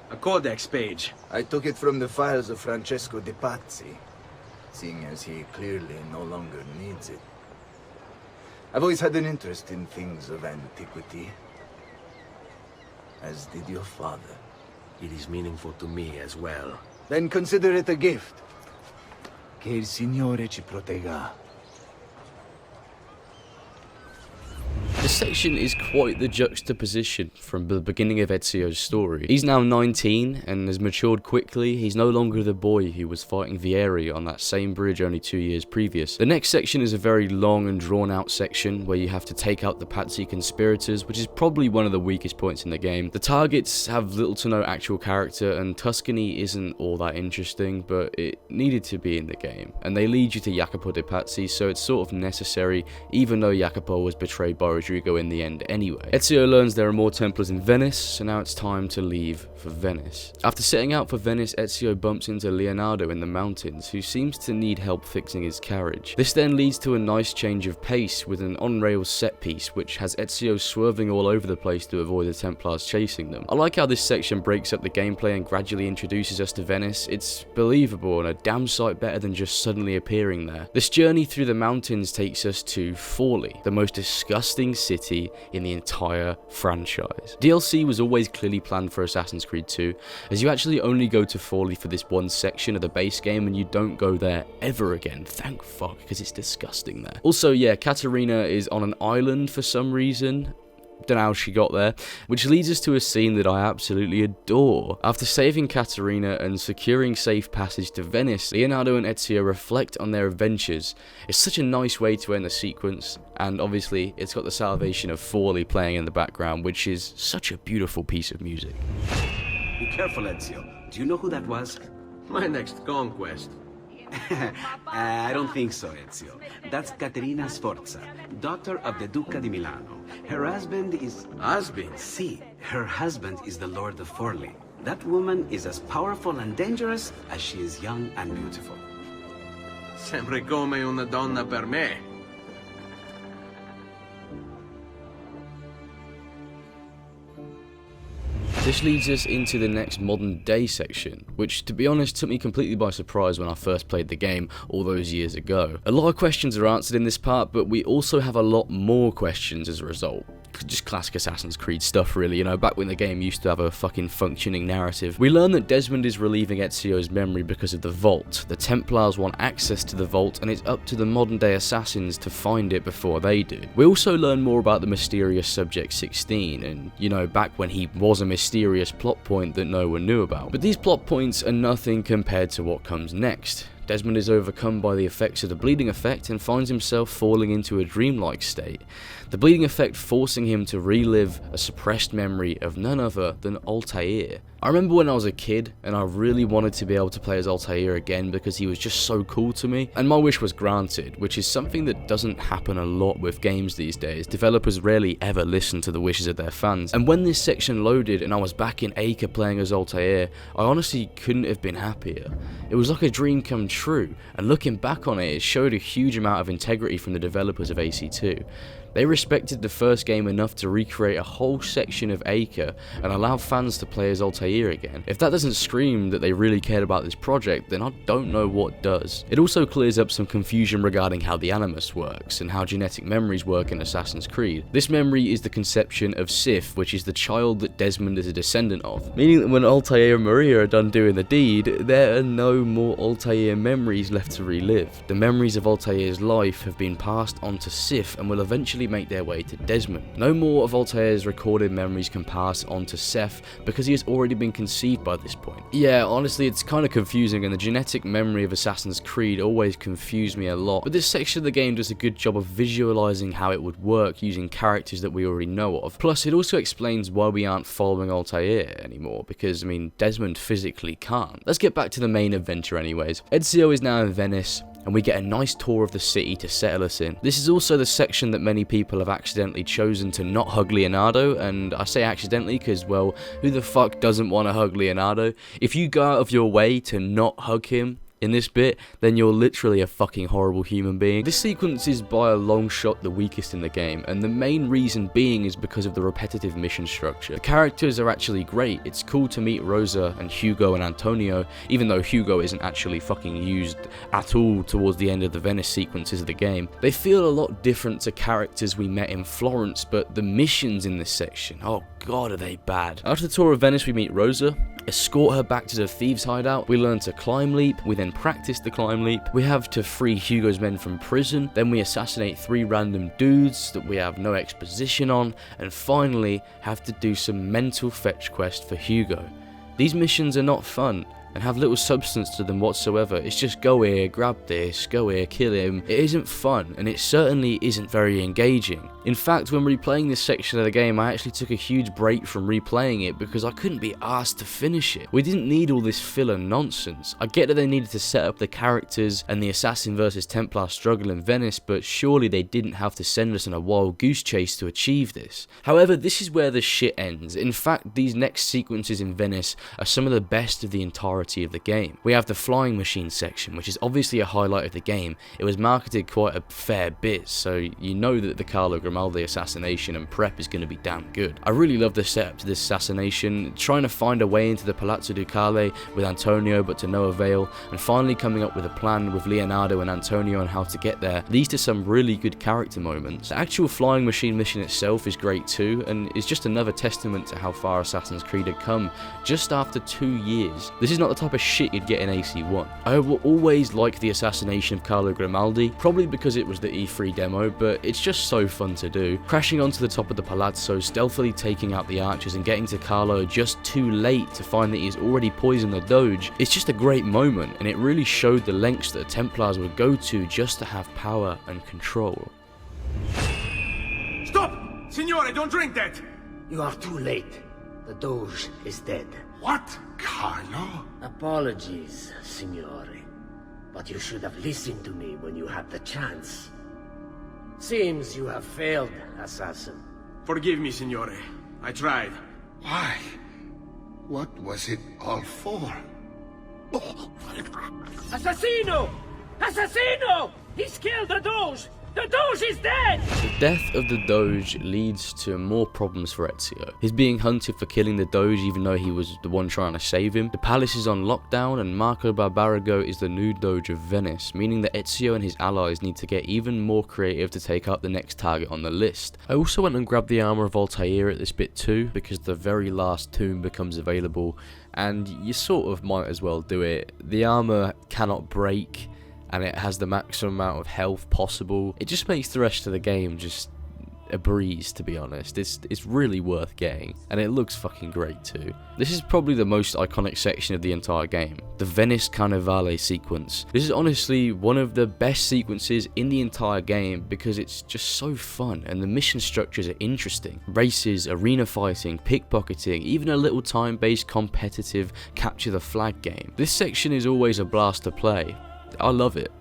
Speaker 6: A codex page.
Speaker 11: I took it from the files of Francesco de Pazzi, seeing as he clearly no longer needs it. I've always had an interest in things of antiquity, as did your father.
Speaker 6: It is meaningful to me as well.
Speaker 11: Then consider it a gift. Che il Signore ci protegga.
Speaker 1: The section is quite the juxtaposition from the beginning of Ezio's story. He's now 19 and has matured quickly. He's no longer the boy who was fighting Vieri on that same bridge only 2 years previous. The next section is a very long and drawn out section where you have to take out the Pazzi conspirators, which is probably one of the weakest points in the game. The targets have little to no actual character, and Tuscany isn't all that interesting, but it needed to be in the game. And they lead you to Jacopo de Pazzi, so it's sort of necessary, even though Jacopo was betrayed by Rodrigo in the end anyway. Ezio learns there are more Templars in Venice, so now it's time to leave for Venice. After setting out for Venice, Ezio bumps into Leonardo in the mountains, who seems to need help fixing his carriage. This then leads to a nice change of pace with an on-rails set piece, which has Ezio swerving all over the place to avoid the Templars chasing them. I like how this section breaks up the gameplay and gradually introduces us to Venice. It's believable and a damn sight better than just suddenly appearing there. This journey through the mountains takes us to Forli, the most disgusting city in the entire franchise. DLC was always clearly planned for Assassin's Creed 2, as you actually only go to Forli for this one section of the base game and you don't go there ever again. Thank fuck, because it's disgusting there. Also, yeah, Caterina is on an island for some reason. Don't know how she got there, which leads us to a scene that I absolutely adore. After saving Caterina and securing safe passage to Venice, Leonardo and Ezio reflect on their adventures. It's such a nice way to end the sequence, and obviously it's got the Salvation of Forli playing in the background, which is such a beautiful piece of music.
Speaker 12: Be careful, Ezio. Do you know who that was?
Speaker 6: My next conquest.
Speaker 12: I don't think so, Ezio. That's Caterina Sforza, daughter of the Duca di Milano. Her husband is...
Speaker 6: Husband?
Speaker 12: Si, her husband is the Lord of Forli. That woman is as powerful and dangerous as she is young and beautiful.
Speaker 6: Sempre come una donna per me.
Speaker 1: This leads us into the next modern day section, which to be honest took me completely by surprise when I first played the game all those years ago. A lot of questions are answered in this part, but we also have a lot more questions as a result. Just classic Assassin's Creed stuff really, you know, back when the game used to have a fucking functioning narrative. We learn that Desmond is relieving Ezio's memory because of the vault. The Templars want access to the vault and it's up to the modern day assassins to find it before they do. We also learn more about the mysterious Subject 16 and, you know, back when he was a mysterious plot point that no one knew about. But these plot points are nothing compared to what comes next. Desmond is overcome by the effects of the bleeding effect and finds himself falling into a dreamlike state. The bleeding effect forcing him to relive a suppressed memory of none other than Altair. I remember when I was a kid and I really wanted to be able to play as Altair again because he was just so cool to me, and my wish was granted, which is something that doesn't happen a lot with games these days. Developers rarely ever listen to the wishes of their fans, and when this section loaded and I was back in Acre playing as Altair, I honestly couldn't have been happier. It was like a dream come true, and looking back on it, it showed a huge amount of integrity from the developers of AC2. They respected the first game enough to recreate a whole section of Acre and allow fans to play as Altair again. If that doesn't scream that they really cared about this project, then I don't know what does. It also clears up some confusion regarding how the Animus works and how genetic memories work in Assassin's Creed. This memory is the conception of Sif, which is the child that Desmond is a descendant of, meaning that when Altair and Maria are done doing the deed, there are no more Altair memories left to relive. The memories of Altair's life have been passed on to Sif and will eventually make their way to Desmond. No more of Altair's recorded memories can pass on to Seth because he has already been conceived by this point. Yeah, honestly, it's kind of confusing, and the genetic memory of Assassin's Creed always confused me a lot, but this section of the game does a good job of visualizing how it would work using characters that we already know of. Plus, it also explains why we aren't following Altair anymore, because, I mean, Desmond physically can't. Let's get back to the main adventure anyways. Ezio is now in Venice, and we get a nice tour of the city to settle us in. This is also the section that many people have accidentally chosen to not hug Leonardo, and I say accidentally because, well, who the fuck doesn't want to hug Leonardo? If you go out of your way to not hug him in this bit, then you're literally a fucking horrible human being. This sequence is by a long shot the weakest in the game, and the main reason being is because of the repetitive mission structure. The characters are actually great. It's cool to meet Rosa and Hugo and Antonio, even though Hugo isn't actually fucking used at all towards the end of the Venice sequences of the game. They feel a lot different to characters we met in Florence, but the missions in this section, oh god are they bad. After the tour of Venice we meet Rosa. escort her back to the thieves' hideout, we learn to climb leap, we then practice the climb leap, we have to free Hugo's men from prison, then we assassinate 3 random dudes that we have no exposition on, and finally have to do some mental fetch quest for Hugo. These missions are not fun and have little substance to them whatsoever. It's just go here, grab this, go here, kill him. It isn't fun, and it certainly isn't very engaging. In fact, when replaying this section of the game, I actually took a huge break from replaying it because I couldn't be asked to finish it. We didn't need all this filler nonsense. I get that they needed to set up the characters and the assassin versus Templar struggle in Venice, but surely they didn't have to send us on a wild goose chase to achieve this. However, this is where the shit ends. In fact, these next sequences in Venice are some of the best of the entirety of the game. We have the flying machine section, which is obviously a highlight of the game. It was marketed quite a fair bit, so you know that the Carlo Grimaldi assassination and prep is going to be damn good. I really love the setup to this assassination, trying to find a way into the Palazzo Ducale with Antonio but to no avail, and finally coming up with a plan with Leonardo and Antonio on how to get there leads to some really good character moments. The actual flying machine mission itself is great too, and is just another testament to how far Assassin's Creed had come just after 2 years. This is not the type of shit you'd get in AC1. I will always like the assassination of Carlo Grimaldi, probably because it was the E3 demo, but it's just so fun to do. Crashing onto the top of the palazzo, stealthily taking out the archers and getting to Carlo just too late to find that he's already poisoned the Doge. It's just a great moment, and it really showed the lengths that the Templars would go to just to have power and control.
Speaker 5: Stop! Signore, don't drink that!
Speaker 13: You are too late. The Doge is dead.
Speaker 10: What? Carlo?
Speaker 13: Apologies, Signore. But you should have listened to me when you had the chance. Seems you have failed, assassin.
Speaker 5: Forgive me, Signore. I tried.
Speaker 10: Why? What was it all for?
Speaker 4: Assassino! Assassino! He's killed the Doge! The Doge is dead!
Speaker 1: The death of the Doge leads to more problems for Ezio. He's being hunted for killing the Doge even though he was the one trying to save him. The palace is on lockdown and Marco Barbarigo is the new Doge of Venice, meaning that Ezio and his allies need to get even more creative to take up the next target on the list. I also went and grabbed the armor of Altair at this bit too, because the very last tomb becomes available and you sort of might as well do it. The armor cannot break, and it has the maximum amount of health possible. It just makes the rest of the game just a breeze, to be honest. It's really worth getting, and it looks fucking great too. This is probably the most iconic section of the entire game, the Venice Carnevale sequence. This is honestly one of the best sequences in the entire game because it's just so fun and the mission structures are interesting. Races, arena fighting, pickpocketing, even a little time-based competitive capture the flag game. This section is always a blast to play. I love it.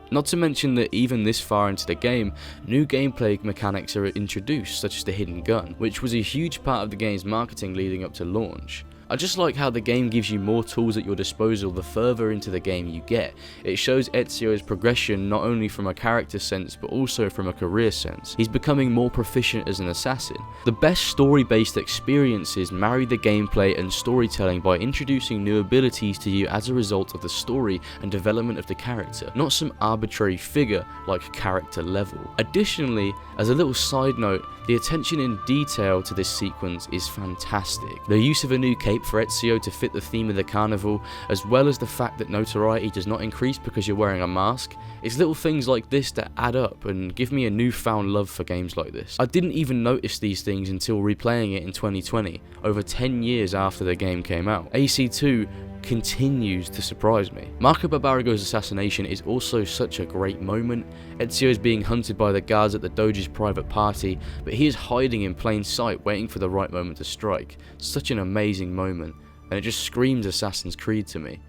Speaker 1: Not to mention that even this far into the game, new gameplay mechanics are introduced, such as the hidden gun, which was a huge part of the game's marketing leading up to launch. I just like how the game gives you more tools at your disposal the further into the game you get. It shows Ezio's progression not only from a character sense but also from a career sense. He's becoming more proficient as an assassin. The best story-based experiences marry the gameplay and storytelling by introducing new abilities to you as a result of the story and development of the character, not some arbitrary figure like character level. Additionally, as a little side note, the attention in detail to this sequence is fantastic. The use of a new cape for Ezio to fit the theme of the carnival, as well as the fact that notoriety does not increase because you're wearing a mask. It's little things like this that add up and give me a newfound love for games like this. I didn't even notice these things until replaying it in 2020, over 10 years after the game came out. AC2 continues to surprise me. Marco Barbarigo's assassination is also such a great moment. Ezio is being hunted by the guards at the Doge's private party, but he is hiding in plain sight waiting for the right moment to strike. Such an amazing moment, and it just screams Assassin's Creed to me.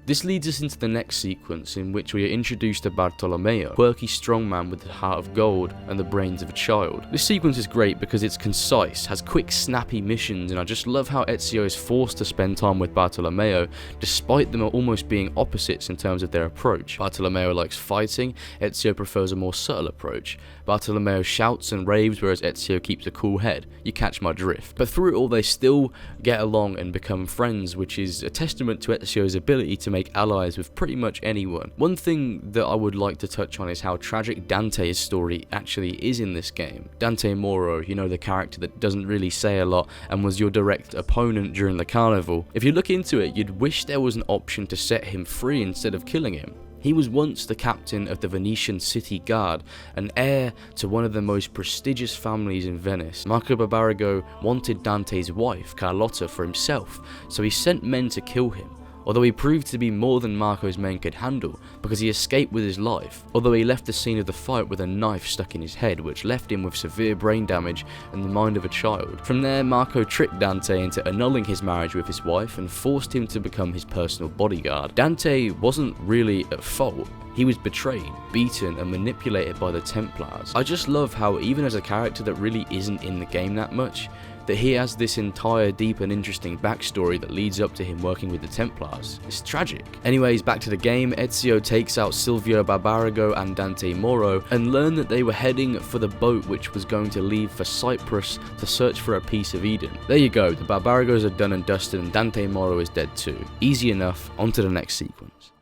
Speaker 1: This leads us into the next sequence in which we are introduced to Bartolomeo, a quirky strongman with the heart of gold and the brains of a child. This sequence is great because it's concise, has quick snappy missions, and I just love how Ezio is forced to spend time with Bartolomeo despite them almost being opposites in terms of their approach. Bartolomeo likes fighting, Ezio prefers a more subtle approach. Bartolomeo shouts and raves whereas Ezio keeps a cool head. You catch my drift. But through it all they still get along and become friends, which is a testament to Ezio's ability to make allies with pretty much anyone. One thing that I would like to touch on is how tragic Dante's story actually is in this game. Dante Moro, you know, the character that doesn't really say a lot and was your direct opponent during the carnival. If you look into it, you'd wish there was an option to set him free instead of killing him. He was once the captain of the Venetian city guard, an heir to one of the most prestigious families in Venice. Marco Barbarigo wanted Dante's wife, Carlotta, for himself, so he sent men to kill him. Although he proved to be more than Marco's men could handle, because he escaped with his life, although he left the scene of the fight with a knife stuck in his head, which left him with severe brain damage and the mind of a child. From there, Marco tricked Dante into annulling his marriage with his wife and forced him to become his personal bodyguard. Dante wasn't really at fault. He was betrayed, beaten, and manipulated by the Templars. I just love how, even as a character that really isn't in the game that much, that he has this entire deep and interesting backstory that leads up to him working with the Templars. It's tragic. Anyways, back to the game, Ezio takes out Silvio Barbarigo and Dante Moro and learn that they were heading for the boat which was going to leave for Cyprus to search for a piece of Eden. There you go, the Barbarigos are done and dusted and Dante Moro is dead too. Easy enough, on to the next sequence.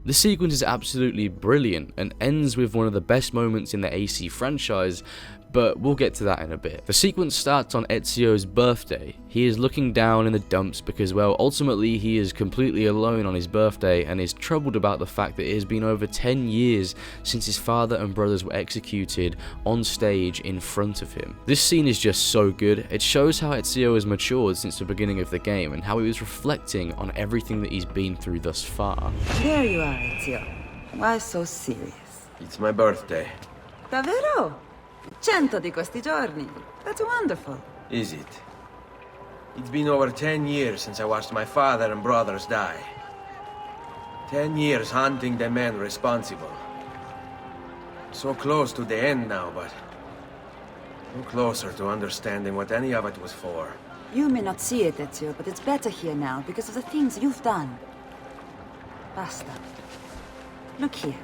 Speaker 1: The sequence is absolutely brilliant and ends with one of the best moments in the AC franchise, but we'll get to that in a bit. The sequence starts on Ezio's birthday. He is looking down in the dumps because, well, ultimately he is completely alone on his birthday and is troubled about the fact that it has been over 10 years since his father and brothers were executed on stage in front of him. This scene is just so good. It shows how Ezio has matured since the beginning of the game and how he was reflecting on everything that he's been through thus far.
Speaker 14: There you are, Ezio. Why so serious?
Speaker 6: It's my birthday.
Speaker 14: Davvero? 100 di questi giorni. That's wonderful.
Speaker 6: Is it? It's been over 10 years since I watched my father and brothers die. 10 years hunting the men responsible. So close to the end now, but no closer to understanding what any of it was for.
Speaker 14: You may not see it, Ezio, but it's better here now because of the things you've done. Basta. Look here.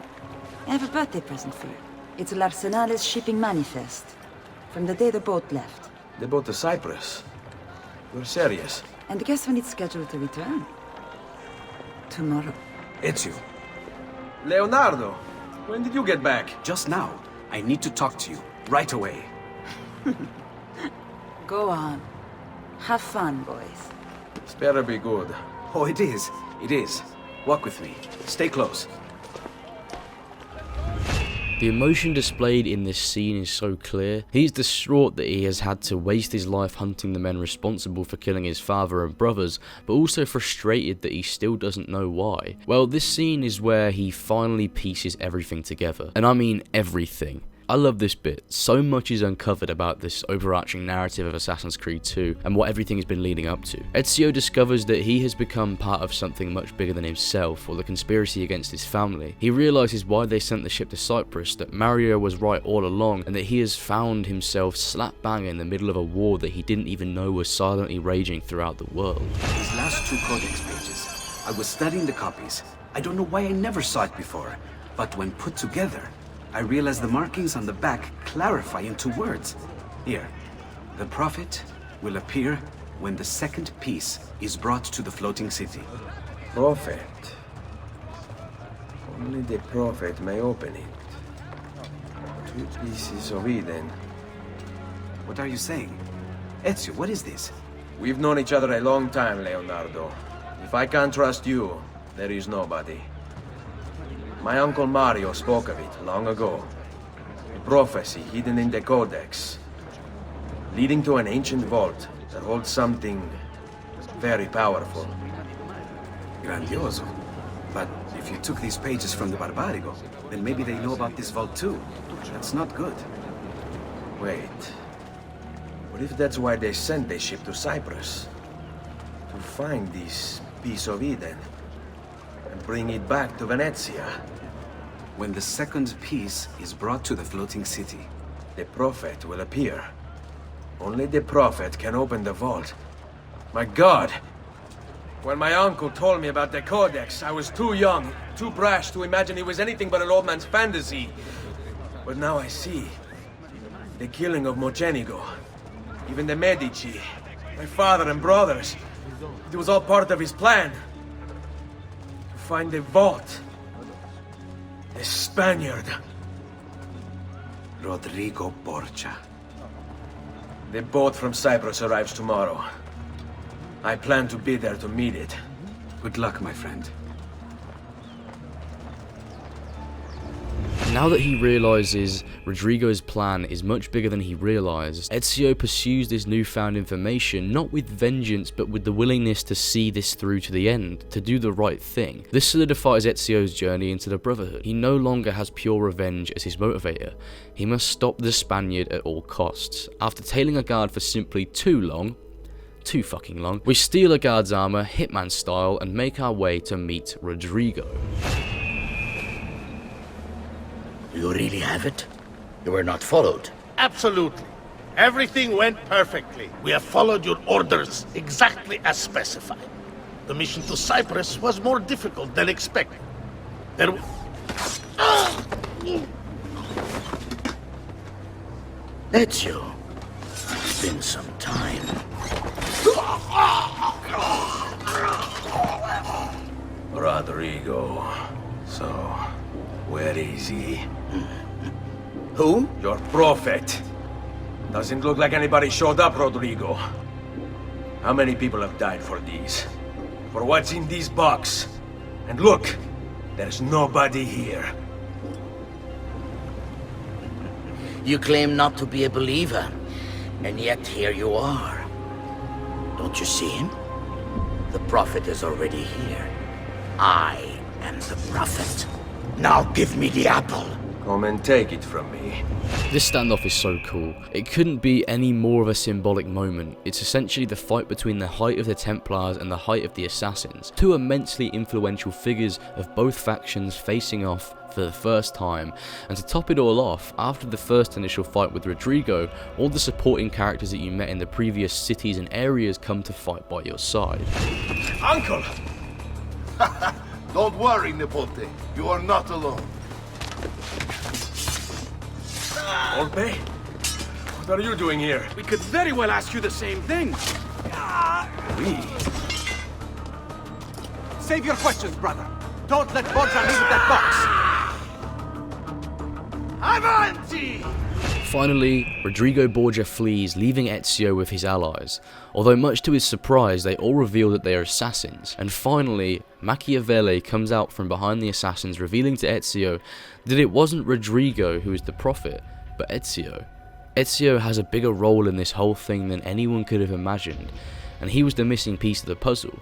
Speaker 14: I have a birthday present for you. It's l'Arsenale's shipping manifest. From the day the boat left.
Speaker 6: The boat to Cyprus? You're serious?
Speaker 14: And guess when it's scheduled to return? Tomorrow.
Speaker 6: Ezio. Leonardo, when did you get back?
Speaker 12: Just now. I need to talk to you. Right away.
Speaker 14: Go on. Have fun, boys.
Speaker 6: This better be good.
Speaker 12: Oh, it is. It is. Walk with me. Stay close.
Speaker 1: The emotion displayed in this scene is so clear. He's distraught that he has had to waste his life hunting the men responsible for killing his father and brothers, but also frustrated that he still doesn't know why. Well, this scene is where he finally pieces everything together, and I mean everything. I love this bit. So much is uncovered about this overarching narrative of Assassin's Creed 2 and what everything has been leading up to. Ezio discovers that he has become part of something much bigger than himself or the conspiracy against his family. He realises why they sent the ship to Cyprus, that Mario was right all along, and that he has found himself slap bang in the middle of a war that he didn't even know was silently raging throughout the world.
Speaker 12: These last 2 codex pages. I was studying the copies. I don't know why I never saw it before, but when put together, I realized the markings on the back clarify into words. Here, the prophet will appear when the second piece is brought to the floating city.
Speaker 6: Prophet? Only the prophet may open it. 2 pieces of Eden.
Speaker 12: What are you saying? Ezio, what is this?
Speaker 6: We've known each other a long time, Leonardo. If I can't trust you, there is nobody. My uncle Mario spoke of it long ago. A prophecy hidden in the Codex, leading to an ancient vault that holds something very powerful.
Speaker 12: Grandioso. But if you took these pages from the Barbarigo, then maybe they know about this vault too. That's not good.
Speaker 6: Wait. What if that's why they sent the ship to Cyprus? To find this piece of Eden and bring it back to Venezia.
Speaker 12: When the second piece is brought to the floating city,
Speaker 6: the prophet will appear. Only the prophet can open the vault. My God! When my uncle told me about the Codex, I was too young, too brash to imagine it was anything but an old man's fantasy. But now I see. The killing of Mocenigo, even the Medici, my father and brothers. It was all part of his plan. To find the vault. The Spaniard.
Speaker 12: Rodrigo Borgia.
Speaker 6: The boat from Cyprus arrives tomorrow. I plan to be there to meet it.
Speaker 12: Good luck, my friend.
Speaker 1: Now that he realizes Rodrigo's plan is much bigger than he realized, Ezio pursues this newfound information not with vengeance but with the willingness to see this through to the end, to do the right thing. This solidifies Ezio's journey into the Brotherhood. He no longer has pure revenge as his motivator. He must stop the Spaniard at all costs. After tailing a guard for simply too fucking long, we steal a guard's armor, Hitman style, and make our way to meet Rodrigo.
Speaker 13: You really have it? You were not followed?
Speaker 15: Absolutely. Everything went perfectly. We have followed your orders exactly as specified. The mission to Cyprus was more difficult than expected. There
Speaker 13: Ezio, it's been some time.
Speaker 6: Rodrigo. So, where is he?
Speaker 13: Who?
Speaker 6: Your prophet. Doesn't look like anybody showed up, Rodrigo. How many people have died for these? For what's in this box? And look, there's nobody here.
Speaker 13: You claim not to be a believer, and yet here you are. Don't you see him? The prophet is already here. I am the prophet. Now give me the apple.
Speaker 6: Come and take it from me.
Speaker 1: This standoff is so cool. It couldn't be any more of a symbolic moment. It's essentially the fight between the height of the Templars and the height of the Assassins, two immensely influential figures of both factions facing off for the first time. And to top it all off, after the first initial fight with Rodrigo, all the supporting characters that you met in the previous cities and areas come to fight by your side.
Speaker 6: Uncle!
Speaker 10: Don't worry, Nipote. You are not alone.
Speaker 6: Volpe? What are you doing here?
Speaker 5: We could very well ask you the same thing.
Speaker 6: We?
Speaker 5: Save your questions, brother. Don't let Borgia leave with that box. Avanti!
Speaker 1: Finally, Rodrigo Borgia flees, leaving Ezio with his allies. Although much to his surprise, they all reveal that they are assassins. And finally, Machiavelli comes out from behind the assassins, revealing to Ezio that it wasn't Rodrigo who was the prophet, but Ezio. Ezio has a bigger role in this whole thing than anyone could have imagined, and he was the missing piece of the puzzle.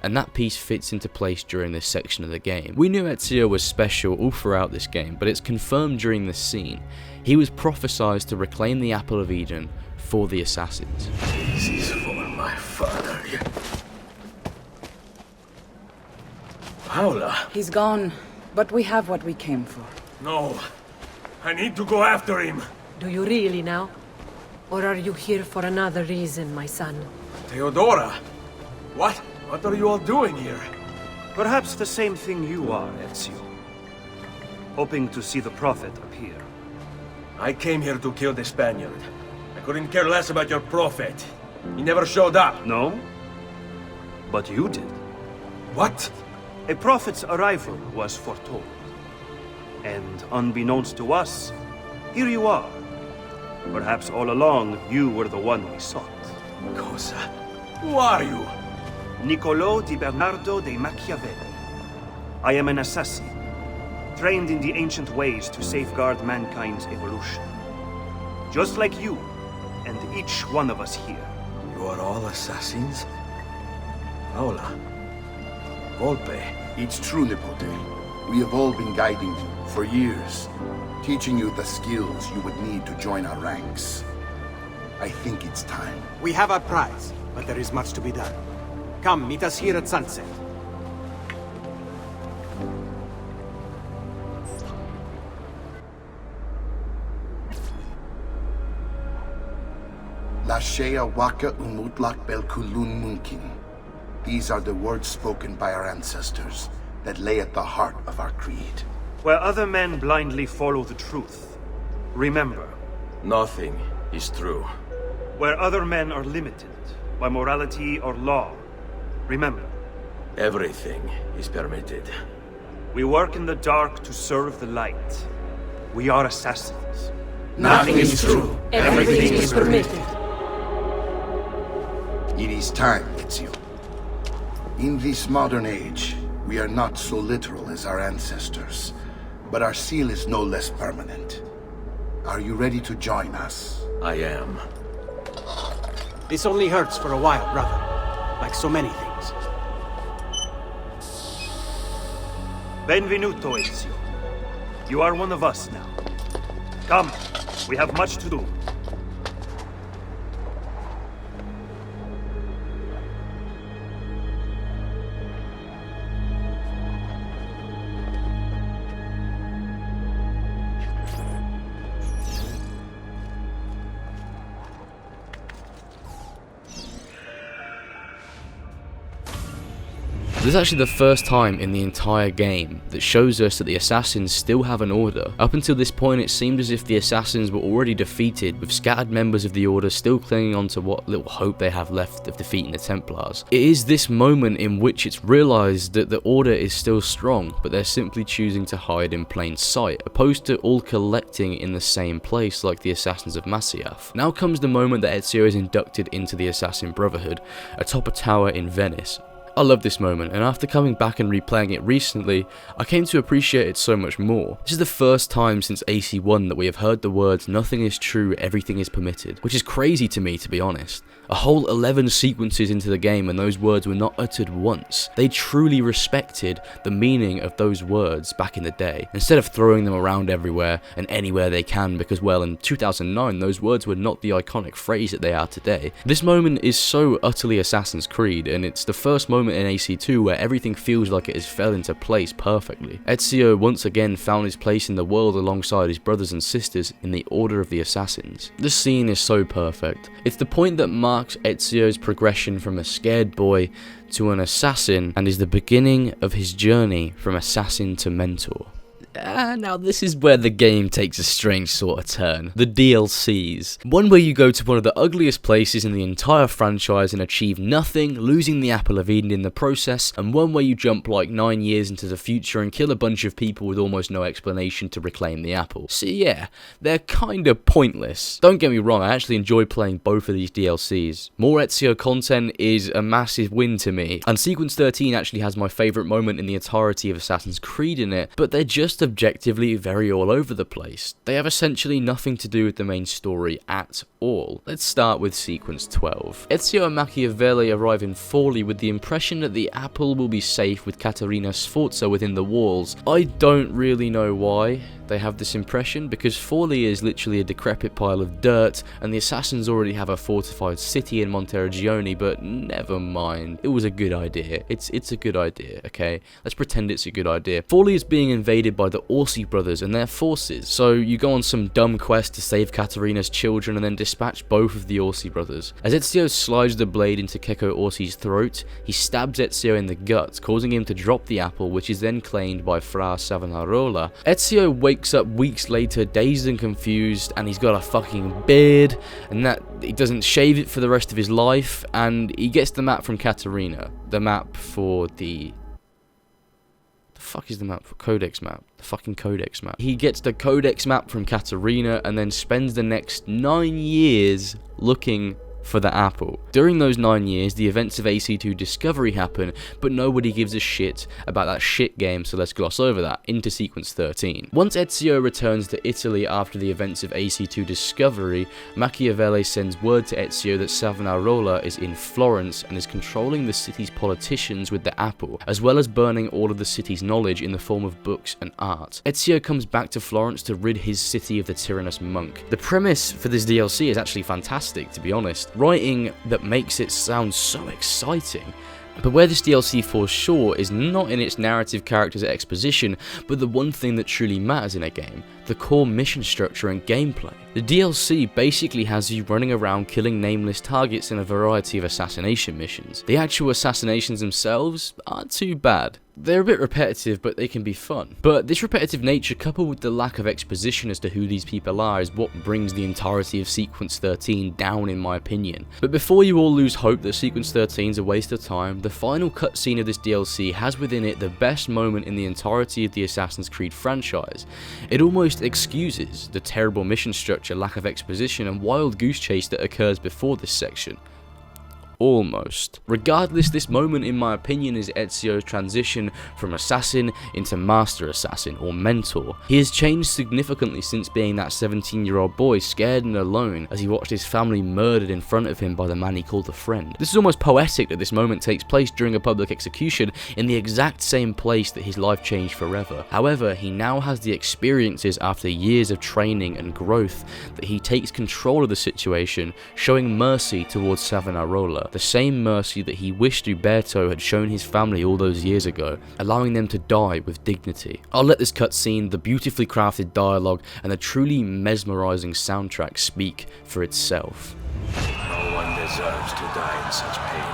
Speaker 1: And that piece fits into place during this section of the game. We knew Ezio was special all throughout this game, but it's confirmed during this scene. He was prophesied to reclaim the Apple of Eden for the Assassins.
Speaker 6: This is for my father. Paula?
Speaker 14: He's gone, but we have what we came for.
Speaker 6: No. I need to go after him.
Speaker 3: Do you really now? Or are you here for another reason, my son?
Speaker 6: Theodora? What? What are you all doing here?
Speaker 16: Perhaps the same thing you are, Ezio. Hoping to see the prophet appear.
Speaker 6: I came here to kill the Spaniard. I couldn't care less about your prophet. He never showed up.
Speaker 16: No? But you did.
Speaker 6: What?
Speaker 16: A prophet's arrival was foretold. And unbeknownst to us, here you are. Perhaps all along, you were the one we sought.
Speaker 6: Cosa? Who are you?
Speaker 16: Niccolò di Bernardo de Machiavelli. I am an assassin, trained in the ancient ways to safeguard mankind's evolution. Just like you, and each one of us here.
Speaker 6: You are all assassins? Paola. Volpe.
Speaker 10: It's true, Nipote. We have all been guiding you for years, teaching you the skills you would need to join our ranks. I think it's time.
Speaker 5: We have our prize, but there is much to be done. Come, meet us here at sunset.
Speaker 10: Lashea waka umutlak belkulun munkin. These are the words spoken by our ancestors that lay at the heart of our creed.
Speaker 16: Where other men blindly follow the truth, remember.
Speaker 6: Nothing is true.
Speaker 16: Where other men are limited by morality or law, Remember,
Speaker 6: Everything is permitted.
Speaker 16: we work in the dark to serve the light. We are assassins.
Speaker 10: Nothing is true.
Speaker 3: Everything is permitted.
Speaker 10: It is time, Ezio. In this modern age, we are not so literal as our ancestors, but our seal is no less permanent. Are you ready to join us?
Speaker 6: I am.
Speaker 12: This only hurts for a while, brother. Like so many things.
Speaker 16: Benvenuto, Ezio. You are one of us now. Come, we have much to do.
Speaker 1: This is actually the first time in the entire game that shows us that the assassins still have an order. Up until this point it seemed as if the assassins were already defeated, with scattered members of the order still clinging on to what little hope they have left of defeating the Templars. It is this moment in which it's realised that the order is still strong, but they're simply choosing to hide in plain sight, opposed to all collecting in the same place like the assassins of Masyaf. Now comes the moment that Ezio is inducted into the Assassin Brotherhood, atop a tower in Venice. I love this moment, and after coming back and replaying it recently, I came to appreciate it so much more. This is the first time since AC1 that we have heard the words "nothing is true, everything is permitted," which is crazy to me, to be honest. A whole 11 sequences into the game and those words were not uttered once. They truly respected the meaning of those words back in the day, instead of throwing them around everywhere and anywhere they can because, well, in 2009 those words were not the iconic phrase that they are today. This moment is so utterly Assassin's Creed, and it's the first moment in AC2 where everything feels like it has fell into place perfectly. Ezio once again found his place in the world alongside his brothers and sisters in the Order of the Assassins. This scene is so perfect. It's the point that marks Ezio's progression from a scared boy to an assassin and is the beginning of his journey from assassin to mentor. Now this is where the game takes a strange sort of turn. The DLCs. One where you go to one of the ugliest places in the entire franchise and achieve nothing, losing the Apple of Eden in the process, and one where you jump like 9 years into the future and kill a bunch of people with almost no explanation to reclaim the apple. So yeah, they're kinda pointless. Don't get me wrong, I actually enjoy playing both of these DLCs. More Ezio content is a massive win to me, and Sequence 13 actually has my favourite moment in the entirety of Assassin's Creed in it, but they're just objectively very all over the place. They have essentially nothing to do with the main story at all. Let's start with Sequence 12. Ezio and Machiavelli arrive in Forli with the impression that the apple will be safe with Caterina Sforza within the walls. I don't really know why they have this impression, because Forli is literally a decrepit pile of dirt, and the assassins already have a fortified city in Monteriggioni, but never mind. It was a good idea. It's a good idea, okay? Let's pretend it's a good idea. Forli is being invaded by the Orsi brothers and their forces, so you go on some dumb quest to save Caterina's children and then dispatch both of the Orsi brothers. As Ezio slides the blade into Keko Orsi's throat, he stabs Ezio in the gut, causing him to drop the apple, which is then claimed by Fra Savonarola. Ezio wakes up weeks later dazed and confused, and he's got a fucking beard, and that he doesn't shave it for the rest of his life, and he gets the map from Caterina. The map for the fuck is the map for? Codex map. The fucking Codex map. He gets the Codex map from Caterina and then spends the next 9 years looking for the apple. During those 9 years, the events of AC2 Discovery happen, but nobody gives a shit about that shit game, so let's gloss over that, into Sequence 13. Once Ezio returns to Italy after the events of AC2 Discovery, Machiavelli sends word to Ezio that Savonarola is in Florence and is controlling the city's politicians with the apple, as well as burning all of the city's knowledge in the form of books and art. Ezio comes back to Florence to rid his city of the tyrannous monk. The premise for this DLC is actually fantastic, to be honest. Writing that makes it sound so exciting. But where this DLC falls short is not in its narrative characters exposition, but the one thing that truly matters in a game, the core mission structure and gameplay. The DLC basically has you running around killing nameless targets in a variety of assassination missions. The actual assassinations themselves aren't too bad. They're a bit repetitive, but they can be fun. But this repetitive nature, coupled with the lack of exposition as to who these people are, is what brings the entirety of Sequence 13 down, in my opinion. But before you all lose hope that Sequence 13 is a waste of time, the final cutscene of this DLC has within it the best moment in the entirety of the Assassin's Creed franchise. It almost excuses the terrible mission structure, lack of exposition, and wild goose chase that occurs before this section. Almost. Regardless, this moment in my opinion is Ezio's transition from assassin into master assassin or mentor. He has changed significantly since being that 17-year-old boy scared and alone as he watched his family murdered in front of him by the man he called a friend. This is almost poetic that this moment takes place during a public execution in the exact same place that his life changed forever. However, he now has the experiences after years of training and growth that he takes control of the situation, showing mercy towards Savonarola. The same mercy that he wished Uberto had shown his family all those years ago, allowing them to die with dignity. I'll let this cutscene, the beautifully crafted dialogue, and the truly mesmerizing soundtrack speak for itself.
Speaker 6: No one deserves to die in such pain.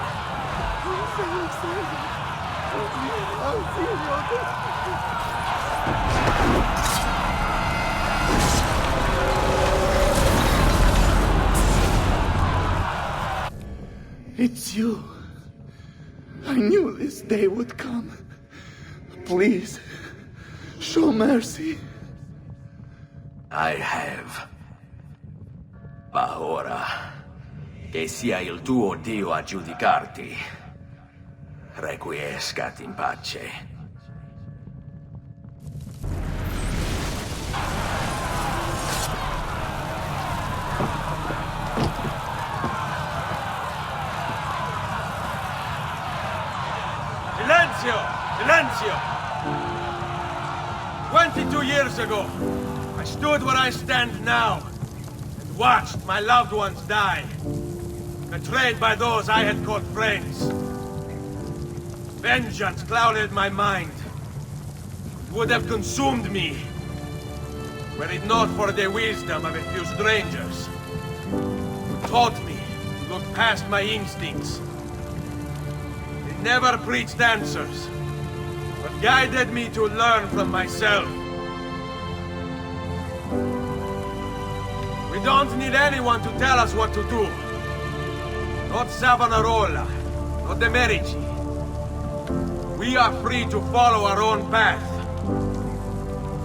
Speaker 9: It's you. I knew this day would come. Please, show mercy.
Speaker 6: I have. Ma ora, che sia il tuo Dio a giudicarti. Requiescat in pace.
Speaker 5: Silenzio! 22 years ago, I stood where I stand now and watched my loved ones die, betrayed by those I had called friends. Vengeance clouded my mind. It would have consumed me, were it not for the wisdom of a few strangers who taught me to look past my instincts. They never preached answers, but guided me to learn from myself. We don't need anyone to tell us what to do. Not Savonarola, not the Medici. We are free to follow our own path.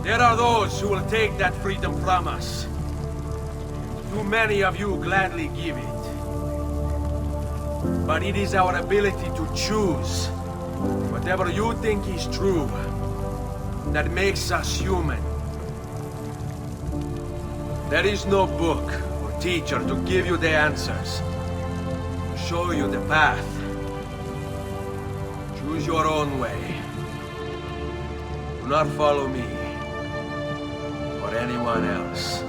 Speaker 5: There are those who will take that freedom from us. Too many of you gladly give it. But it is our ability to choose whatever you think is true that makes us human. There is no book or teacher to give you the answers, to show you the path. Choose your own way. Do not follow me or anyone else.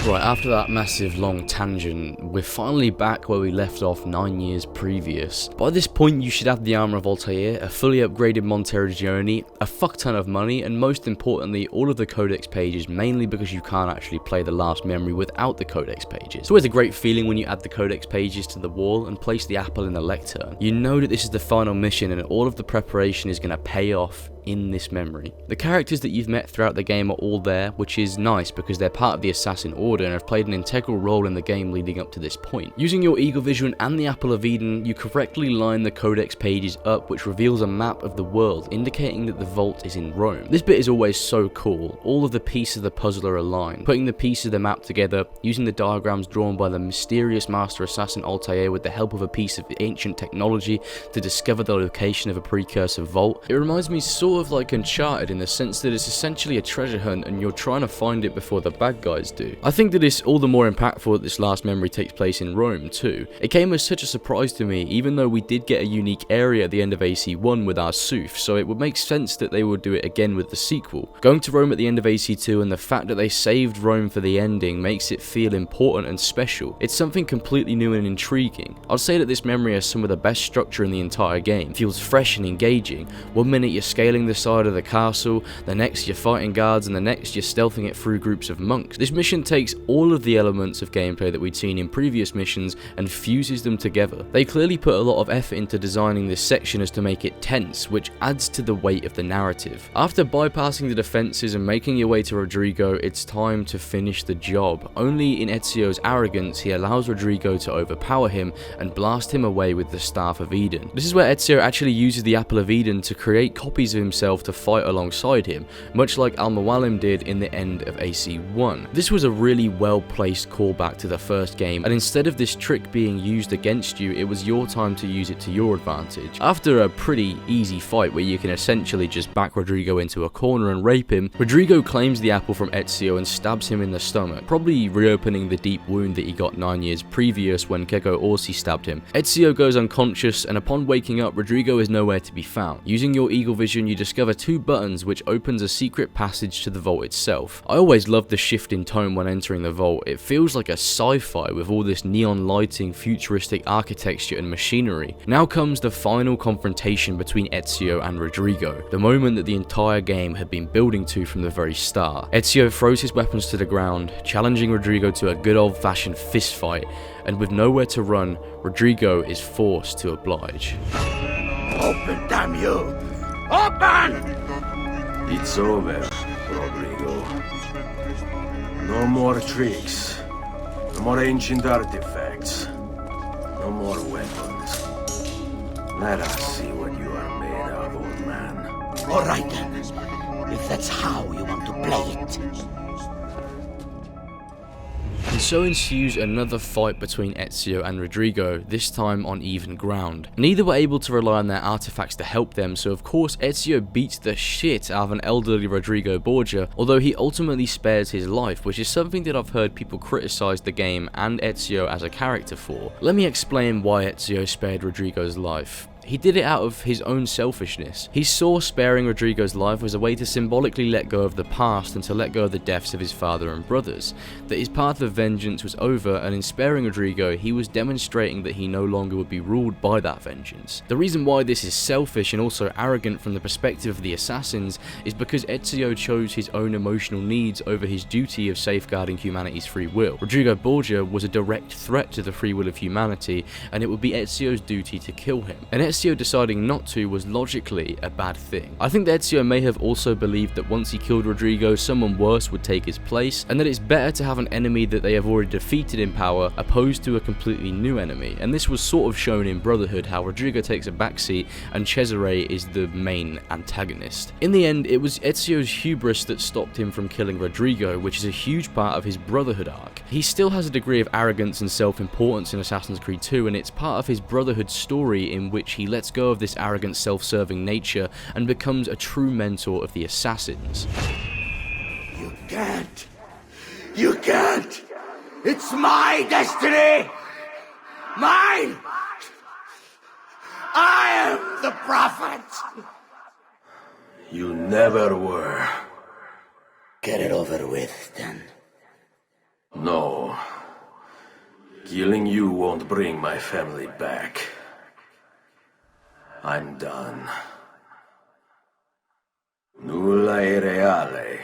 Speaker 1: Right, after that massive long tangent, we're finally back where we left off 9 years previous. By this point you should have the armor of Altair, a fully upgraded Montero Gioni, a fuck ton of money, and most importantly all of the codex pages, mainly because you can't actually play the last memory without the codex pages. It's always a great feeling when you add the codex pages to the wall and place the apple in the lectern. You know that this is the final mission and all of the preparation is going to pay off in this memory. The characters that you've met throughout the game are all there, which is nice because they're part of the Assassin Order and have played an integral role in the game leading up to this point. Using your Eagle Vision and the Apple of Eden, you correctly line the codex pages up, which reveals a map of the world, indicating that the vault is in Rome. This bit is always so cool. All of the pieces of the puzzle are aligned. Putting the pieces of the map together, using the diagrams drawn by the mysterious Master Assassin Altair with the help of a piece of ancient technology to discover the location of a precursor vault. It reminds me sort sort of like Uncharted in the sense that it's essentially a treasure hunt and you're trying to find it before the bad guys do. I think that it's all the more impactful that this last memory takes place in Rome too. It came as such a surprise to me, even though we did get a unique area at the end of AC1 with our Sooth, so it would make sense that they would do it again with the sequel. Going to Rome at the end of AC2 and the fact that they saved Rome for the ending makes it feel important and special. It's something completely new and intriguing. I'd say that this memory has some of the best structure in the entire game. It feels fresh and engaging. One minute you're scaling the side of the castle, the next you're fighting guards, and the next you're stealthing it through groups of monks. This mission takes all of the elements of gameplay that we'd seen in previous missions and fuses them together. They clearly put a lot of effort into designing this section as to make it tense, which adds to the weight of the narrative. After bypassing the defenses and making your way to Rodrigo, it's time to finish the job. Only in Ezio's arrogance, he allows Rodrigo to overpower him and blast him away with the Staff of Eden. This is where Ezio actually uses the Apple of Eden to create copies of himself to fight alongside him, much like Al-Mualim did in the end of AC1. This was a really well placed callback to the first game, and instead of this trick being used against you, it was your time to use it to your advantage. After a pretty easy fight where you can essentially just back Rodrigo into a corner and rape him, Rodrigo claims the apple from Ezio and stabs him in the stomach, probably reopening the deep wound that he got 9 years previous when Keko Orsi stabbed him. Ezio goes unconscious, and upon waking up, Rodrigo is nowhere to be found. Using your eagle vision, you discover 2 buttons which opens a secret passage to the vault itself. I always loved the shift in tone when entering the vault. It feels like a sci-fi with all this neon lighting, futuristic architecture and machinery. Now comes the final confrontation between Ezio and Rodrigo, the moment that the entire game had been building to from the very start. Ezio throws his weapons to the ground, challenging Rodrigo to a good old-fashioned fist fight, and with nowhere to run, Rodrigo is forced to oblige.
Speaker 10: Open, damn you! Open!
Speaker 6: It's over, Rodrigo. No more tricks. No more ancient artifacts. No more weapons. Let us see what you are made of, old man.
Speaker 13: All right then, if that's how you want to play it.
Speaker 1: And so ensues another fight between Ezio and Rodrigo, this time on even ground. Neither were able to rely on their artifacts to help them, so of course Ezio beats the shit out of an elderly Rodrigo Borgia, although he ultimately spares his life, which is something that I've heard people criticize the game and Ezio as a character for. Let me explain why Ezio spared Rodrigo's life. He did it out of his own selfishness. He saw sparing Rodrigo's life as a way to symbolically let go of the past and to let go of the deaths of his father and brothers. That his path of vengeance was over, and in sparing Rodrigo, he was demonstrating that he no longer would be ruled by that vengeance. The reason why this is selfish and also arrogant from the perspective of the assassins is because Ezio chose his own emotional needs over his duty of safeguarding humanity's free will. Rodrigo Borgia was a direct threat to the free will of humanity, and it would be Ezio's duty to kill him. And Ezio deciding not to was logically a bad thing. I think that Ezio may have also believed that once he killed Rodrigo, someone worse would take his place, and that it's better to have an enemy that they have already defeated in power opposed to a completely new enemy. And this was sort of shown in Brotherhood, how Rodrigo takes a backseat and Cesare is the main antagonist. In the end, it was Ezio's hubris that stopped him from killing Rodrigo, which is a huge part of his Brotherhood arc. He still has a degree of arrogance and self-importance in Assassin's Creed 2, and it's part of his Brotherhood story in which he lets go of this arrogant, self-serving nature and becomes a true mentor of the assassins.
Speaker 10: You can't! You can't! It's my destiny! Mine! I am the prophet!
Speaker 6: You never were.
Speaker 13: Get it over with, then.
Speaker 6: No. Killing you won't bring my family back. I'm done. Nulla è reale.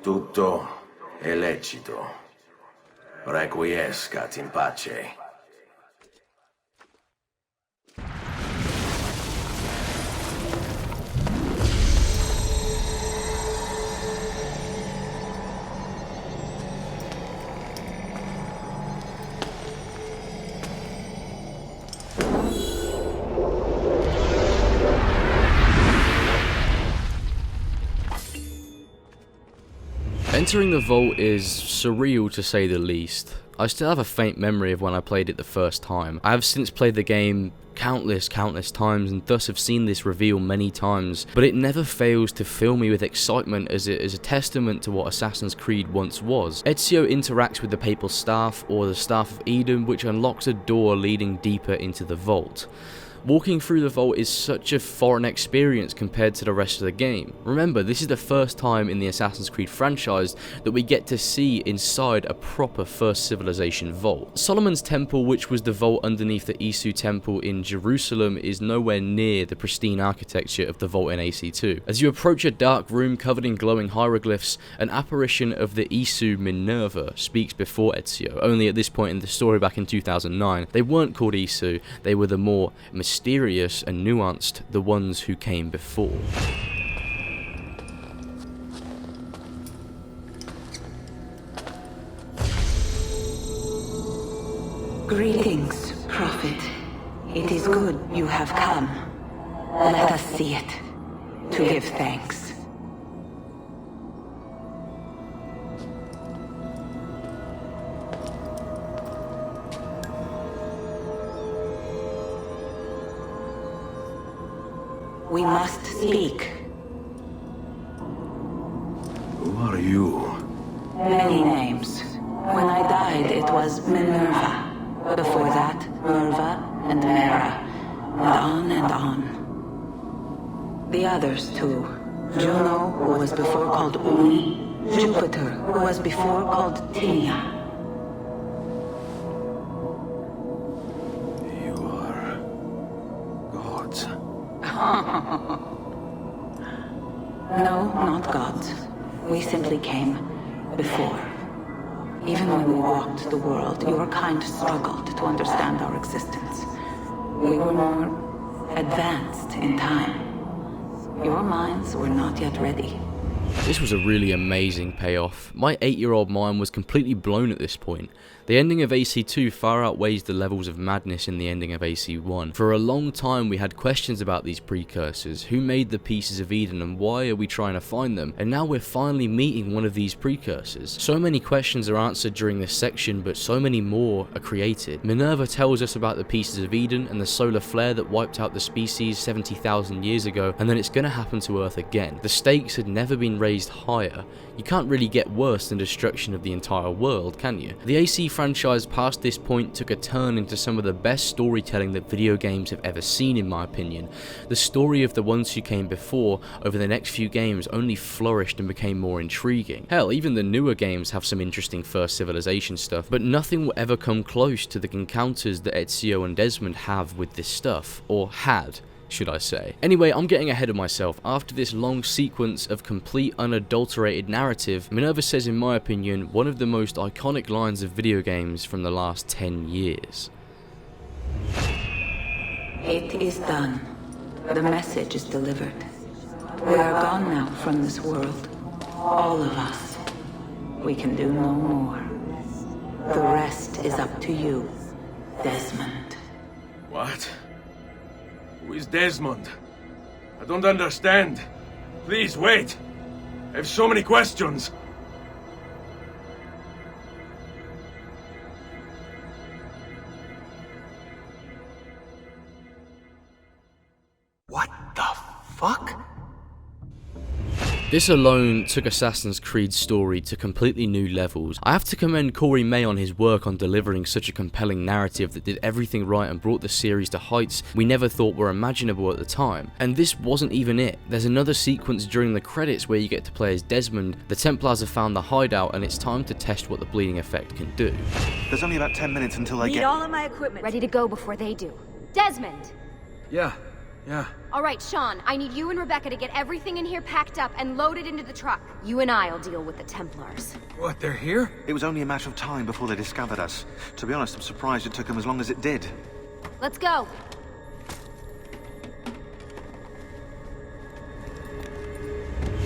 Speaker 6: Tutto è lecito. Requiescat in pace.
Speaker 1: Entering the vault is surreal to say the least. I still have a faint memory of when I played it the first time. I have since played the game countless times and thus have seen this reveal many times, but it never fails to fill me with excitement as it is a testament to what Assassin's Creed once was. Ezio interacts with the Papal Staff, or the Staff of Eden, which unlocks a door leading deeper into the vault. Walking through the vault is such a foreign experience compared to the rest of the game. Remember, this is the first time in the Assassin's Creed franchise that we get to see inside a proper First Civilization vault. Solomon's Temple, which was the vault underneath the Isu Temple in Jerusalem, is nowhere near the pristine architecture of the vault in AC2. As you approach a dark room covered in glowing hieroglyphs, an apparition of the Isu Minerva speaks before Ezio. Only at this point in the story back in 2009, they weren't called Isu, they were the more mysterious and nuanced, the ones who came before.
Speaker 14: Greetings, Prophet. It is good you have come. Let us see it, to give thanks. We must speak.
Speaker 6: Who are you?
Speaker 14: Many names. When I died, it was Minerva. Before that, Merva and Mera. And on. The others, too. Juno, who was before called Uni. Jupiter, who was before called Tinia. No, not gods. We simply came before. Even when we walked the world, your kind struggled to understand our existence. We were more advanced in time. Your minds were not yet ready.
Speaker 1: This was a really amazing payoff. My 8-year-old mind was completely blown at this point. The ending of AC2 far outweighs the levels of madness in the ending of AC1. For a long time we had questions about these precursors, who made the pieces of Eden and why are we trying to find them, and now we're finally meeting one of these precursors. So many questions are answered during this section, but so many more are created. Minerva tells us about the pieces of Eden and the solar flare that wiped out the species 70,000 years ago, and then it's going to happen to Earth again. The stakes had never been raised higher. You can't really get worse than destruction of the entire world, can you? The AC franchise past this point took a turn into some of the best storytelling that video games have ever seen, in my opinion. The story of the ones who came before over the next few games only flourished and became more intriguing. Hell, even the newer games have some interesting First Civilization stuff, but nothing will ever come close to the encounters that Ezio and Desmond have with this stuff, or had, should I say. Anyway, I'm getting ahead of myself. After this long sequence of complete unadulterated narrative, Minerva says, in my opinion, one of the most iconic lines of video games from the last 10 years.
Speaker 14: It is done. The message is delivered. We are gone now from this world. All of us. We can do no more. The rest is up to you, Desmond.
Speaker 5: What? Who is Desmond? I don't understand. Please, wait. I have so many questions.
Speaker 12: What the fuck?
Speaker 1: This alone took Assassin's Creed's story to completely new levels. I have to commend Corey May on his work on delivering such a compelling narrative that did everything right and brought the series to heights we never thought were imaginable at the time. And this wasn't even it. There's another sequence during the credits where you get to play as Desmond. The Templars have found the hideout and it's time to test what the bleeding effect can do.
Speaker 17: There's only about 10 minutes until I
Speaker 18: Need all of my equipment ready to go before they do. Desmond!
Speaker 6: Yeah.
Speaker 18: All right, Sean, I need you and Rebecca to get everything in here packed up and loaded into the truck. You and I'll deal with the Templars.
Speaker 17: What, they're here? It was only a matter of time before they discovered us. To be honest, I'm surprised it took them as long as it did.
Speaker 18: Let's go.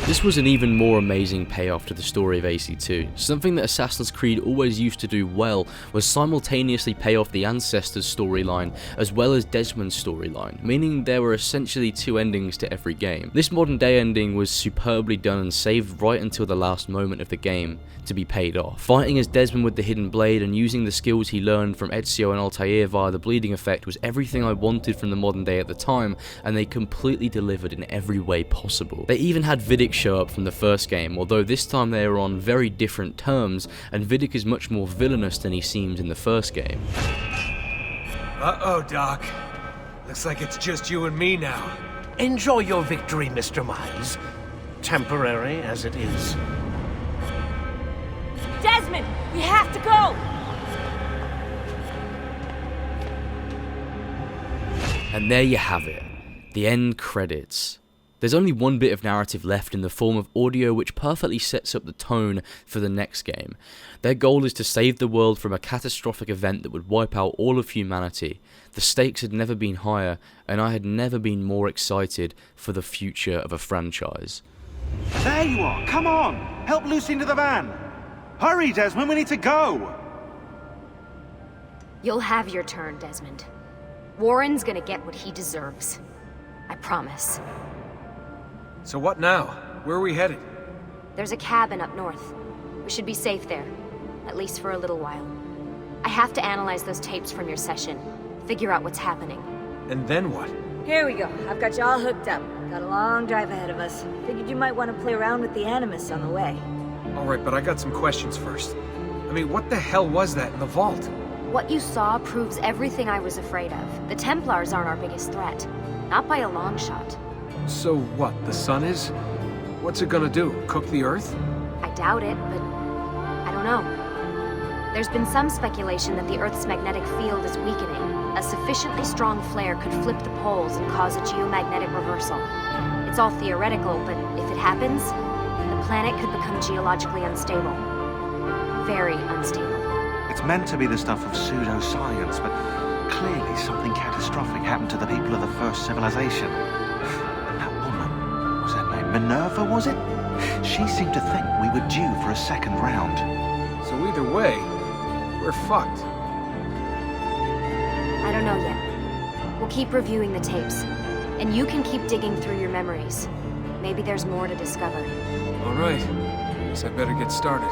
Speaker 1: This was an even more amazing payoff to the story of AC2. Something that Assassin's Creed always used to do well was simultaneously pay off the Ancestors storyline as well as Desmond's storyline, meaning there were essentially two endings to every game. This modern day ending was superbly done and saved right until the last moment of the game to be paid off. Fighting as Desmond with the hidden blade and using the skills he learned from Ezio and Altair via the bleeding effect was everything I wanted from the modern day at the time, and they completely delivered in every way possible. They even had Vidic show up from the first game, although this time they are on very different terms, and Vidic is much more villainous than he seems in the first game.
Speaker 19: Uh-oh, Doc. Looks like it's just you and me now.
Speaker 20: Enjoy your victory, Mr. Miles. Temporary as it is.
Speaker 21: Desmond, we have to go!
Speaker 1: And there you have it, the end credits. There's only one bit of narrative left in the form of audio which perfectly sets up the tone for the next game. Their goal is to save the world from a catastrophic event that would wipe out all of humanity. The stakes had never been higher, and I had never been more excited for the future of a franchise.
Speaker 17: There you are! Come on! Help Lucy into the van! Hurry, Desmond, we need to go!
Speaker 18: You'll have your turn, Desmond. Warren's gonna get what he deserves. I promise.
Speaker 19: So what now? Where are we headed?
Speaker 18: There's a cabin up north. We should be safe there. At least for a little while. I have to analyze those tapes from your session. Figure out what's happening.
Speaker 19: And then what?
Speaker 14: Here we go. I've got you all hooked up. Got a long drive ahead of us. Figured you might want to play around with the Animus on the way.
Speaker 19: Alright, but I got some questions first. I mean, what the hell was that in the vault?
Speaker 18: What you saw proves everything I was afraid of. The Templars aren't our biggest threat. Not by a long shot.
Speaker 19: So what, the sun is? What's it gonna do? Cook the Earth?
Speaker 18: I doubt it, but I don't know. There's been some speculation that the Earth's magnetic field is weakening. A sufficiently strong flare could flip the poles and cause a geomagnetic reversal. It's all theoretical, but if it happens, the planet could become geologically unstable. Very unstable.
Speaker 17: It's meant to be the stuff of pseudoscience, but clearly something catastrophic happened to the people of the first civilization. And that woman, was her name Minerva, was it? She seemed to think we were due for a second round.
Speaker 19: So either way, we're fucked.
Speaker 18: I don't know yet. We'll keep reviewing the tapes, and you can keep digging through your memories. Maybe there's more to discover.
Speaker 19: Alright, guess I better get started.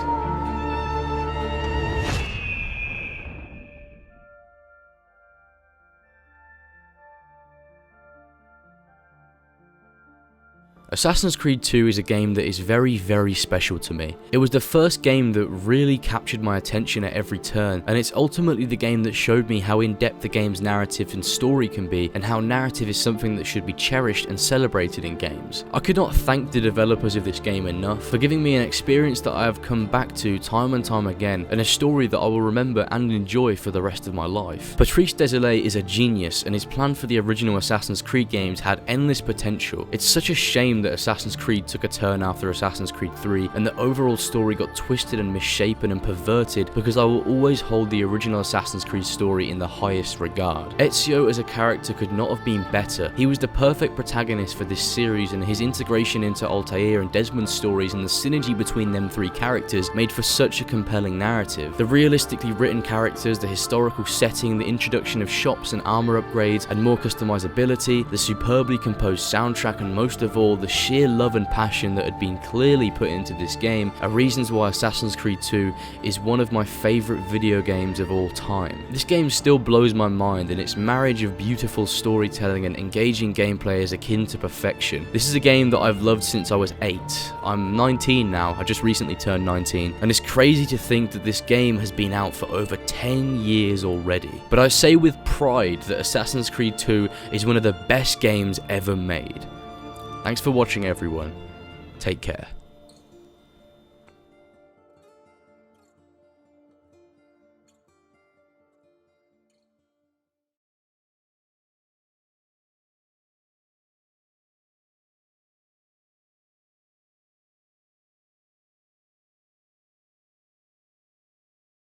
Speaker 1: Assassin's Creed 2 is a game that is very, very special to me. It was the first game that really captured my attention at every turn, and it's ultimately the game that showed me how in-depth the game's narrative and story can be, and how narrative is something that should be cherished and celebrated in games. I could not thank the developers of this game enough for giving me an experience that I have come back to time and time again, and a story that I will remember and enjoy for the rest of my life. Patrice Désilets is a genius, and his plan for the original Assassin's Creed games had endless potential. It's such a shame that Assassin's Creed took a turn after Assassin's Creed 3 and the overall story got twisted and misshapen and perverted, because I will always hold the original Assassin's Creed story in the highest regard. Ezio as a character could not have been better. He was the perfect protagonist for this series, and his integration into Altair and Desmond's stories and the synergy between them three characters made for such a compelling narrative. The realistically written characters, the historical setting, the introduction of shops and armor upgrades and more customizability, the superbly composed soundtrack, and most of all, the sheer love and passion that had been clearly put into this game are reasons why Assassin's Creed 2 is one of my favourite video games of all time. This game still blows my mind, and its marriage of beautiful storytelling and engaging gameplay is akin to perfection. This is a game that I've loved since I was 8. I'm 19 now, I just recently turned 19, and it's crazy to think that this game has been out for over 10 years already. But I say with pride that Assassin's Creed 2 is one of the best games ever made. Thanks for watching, everyone. Take care.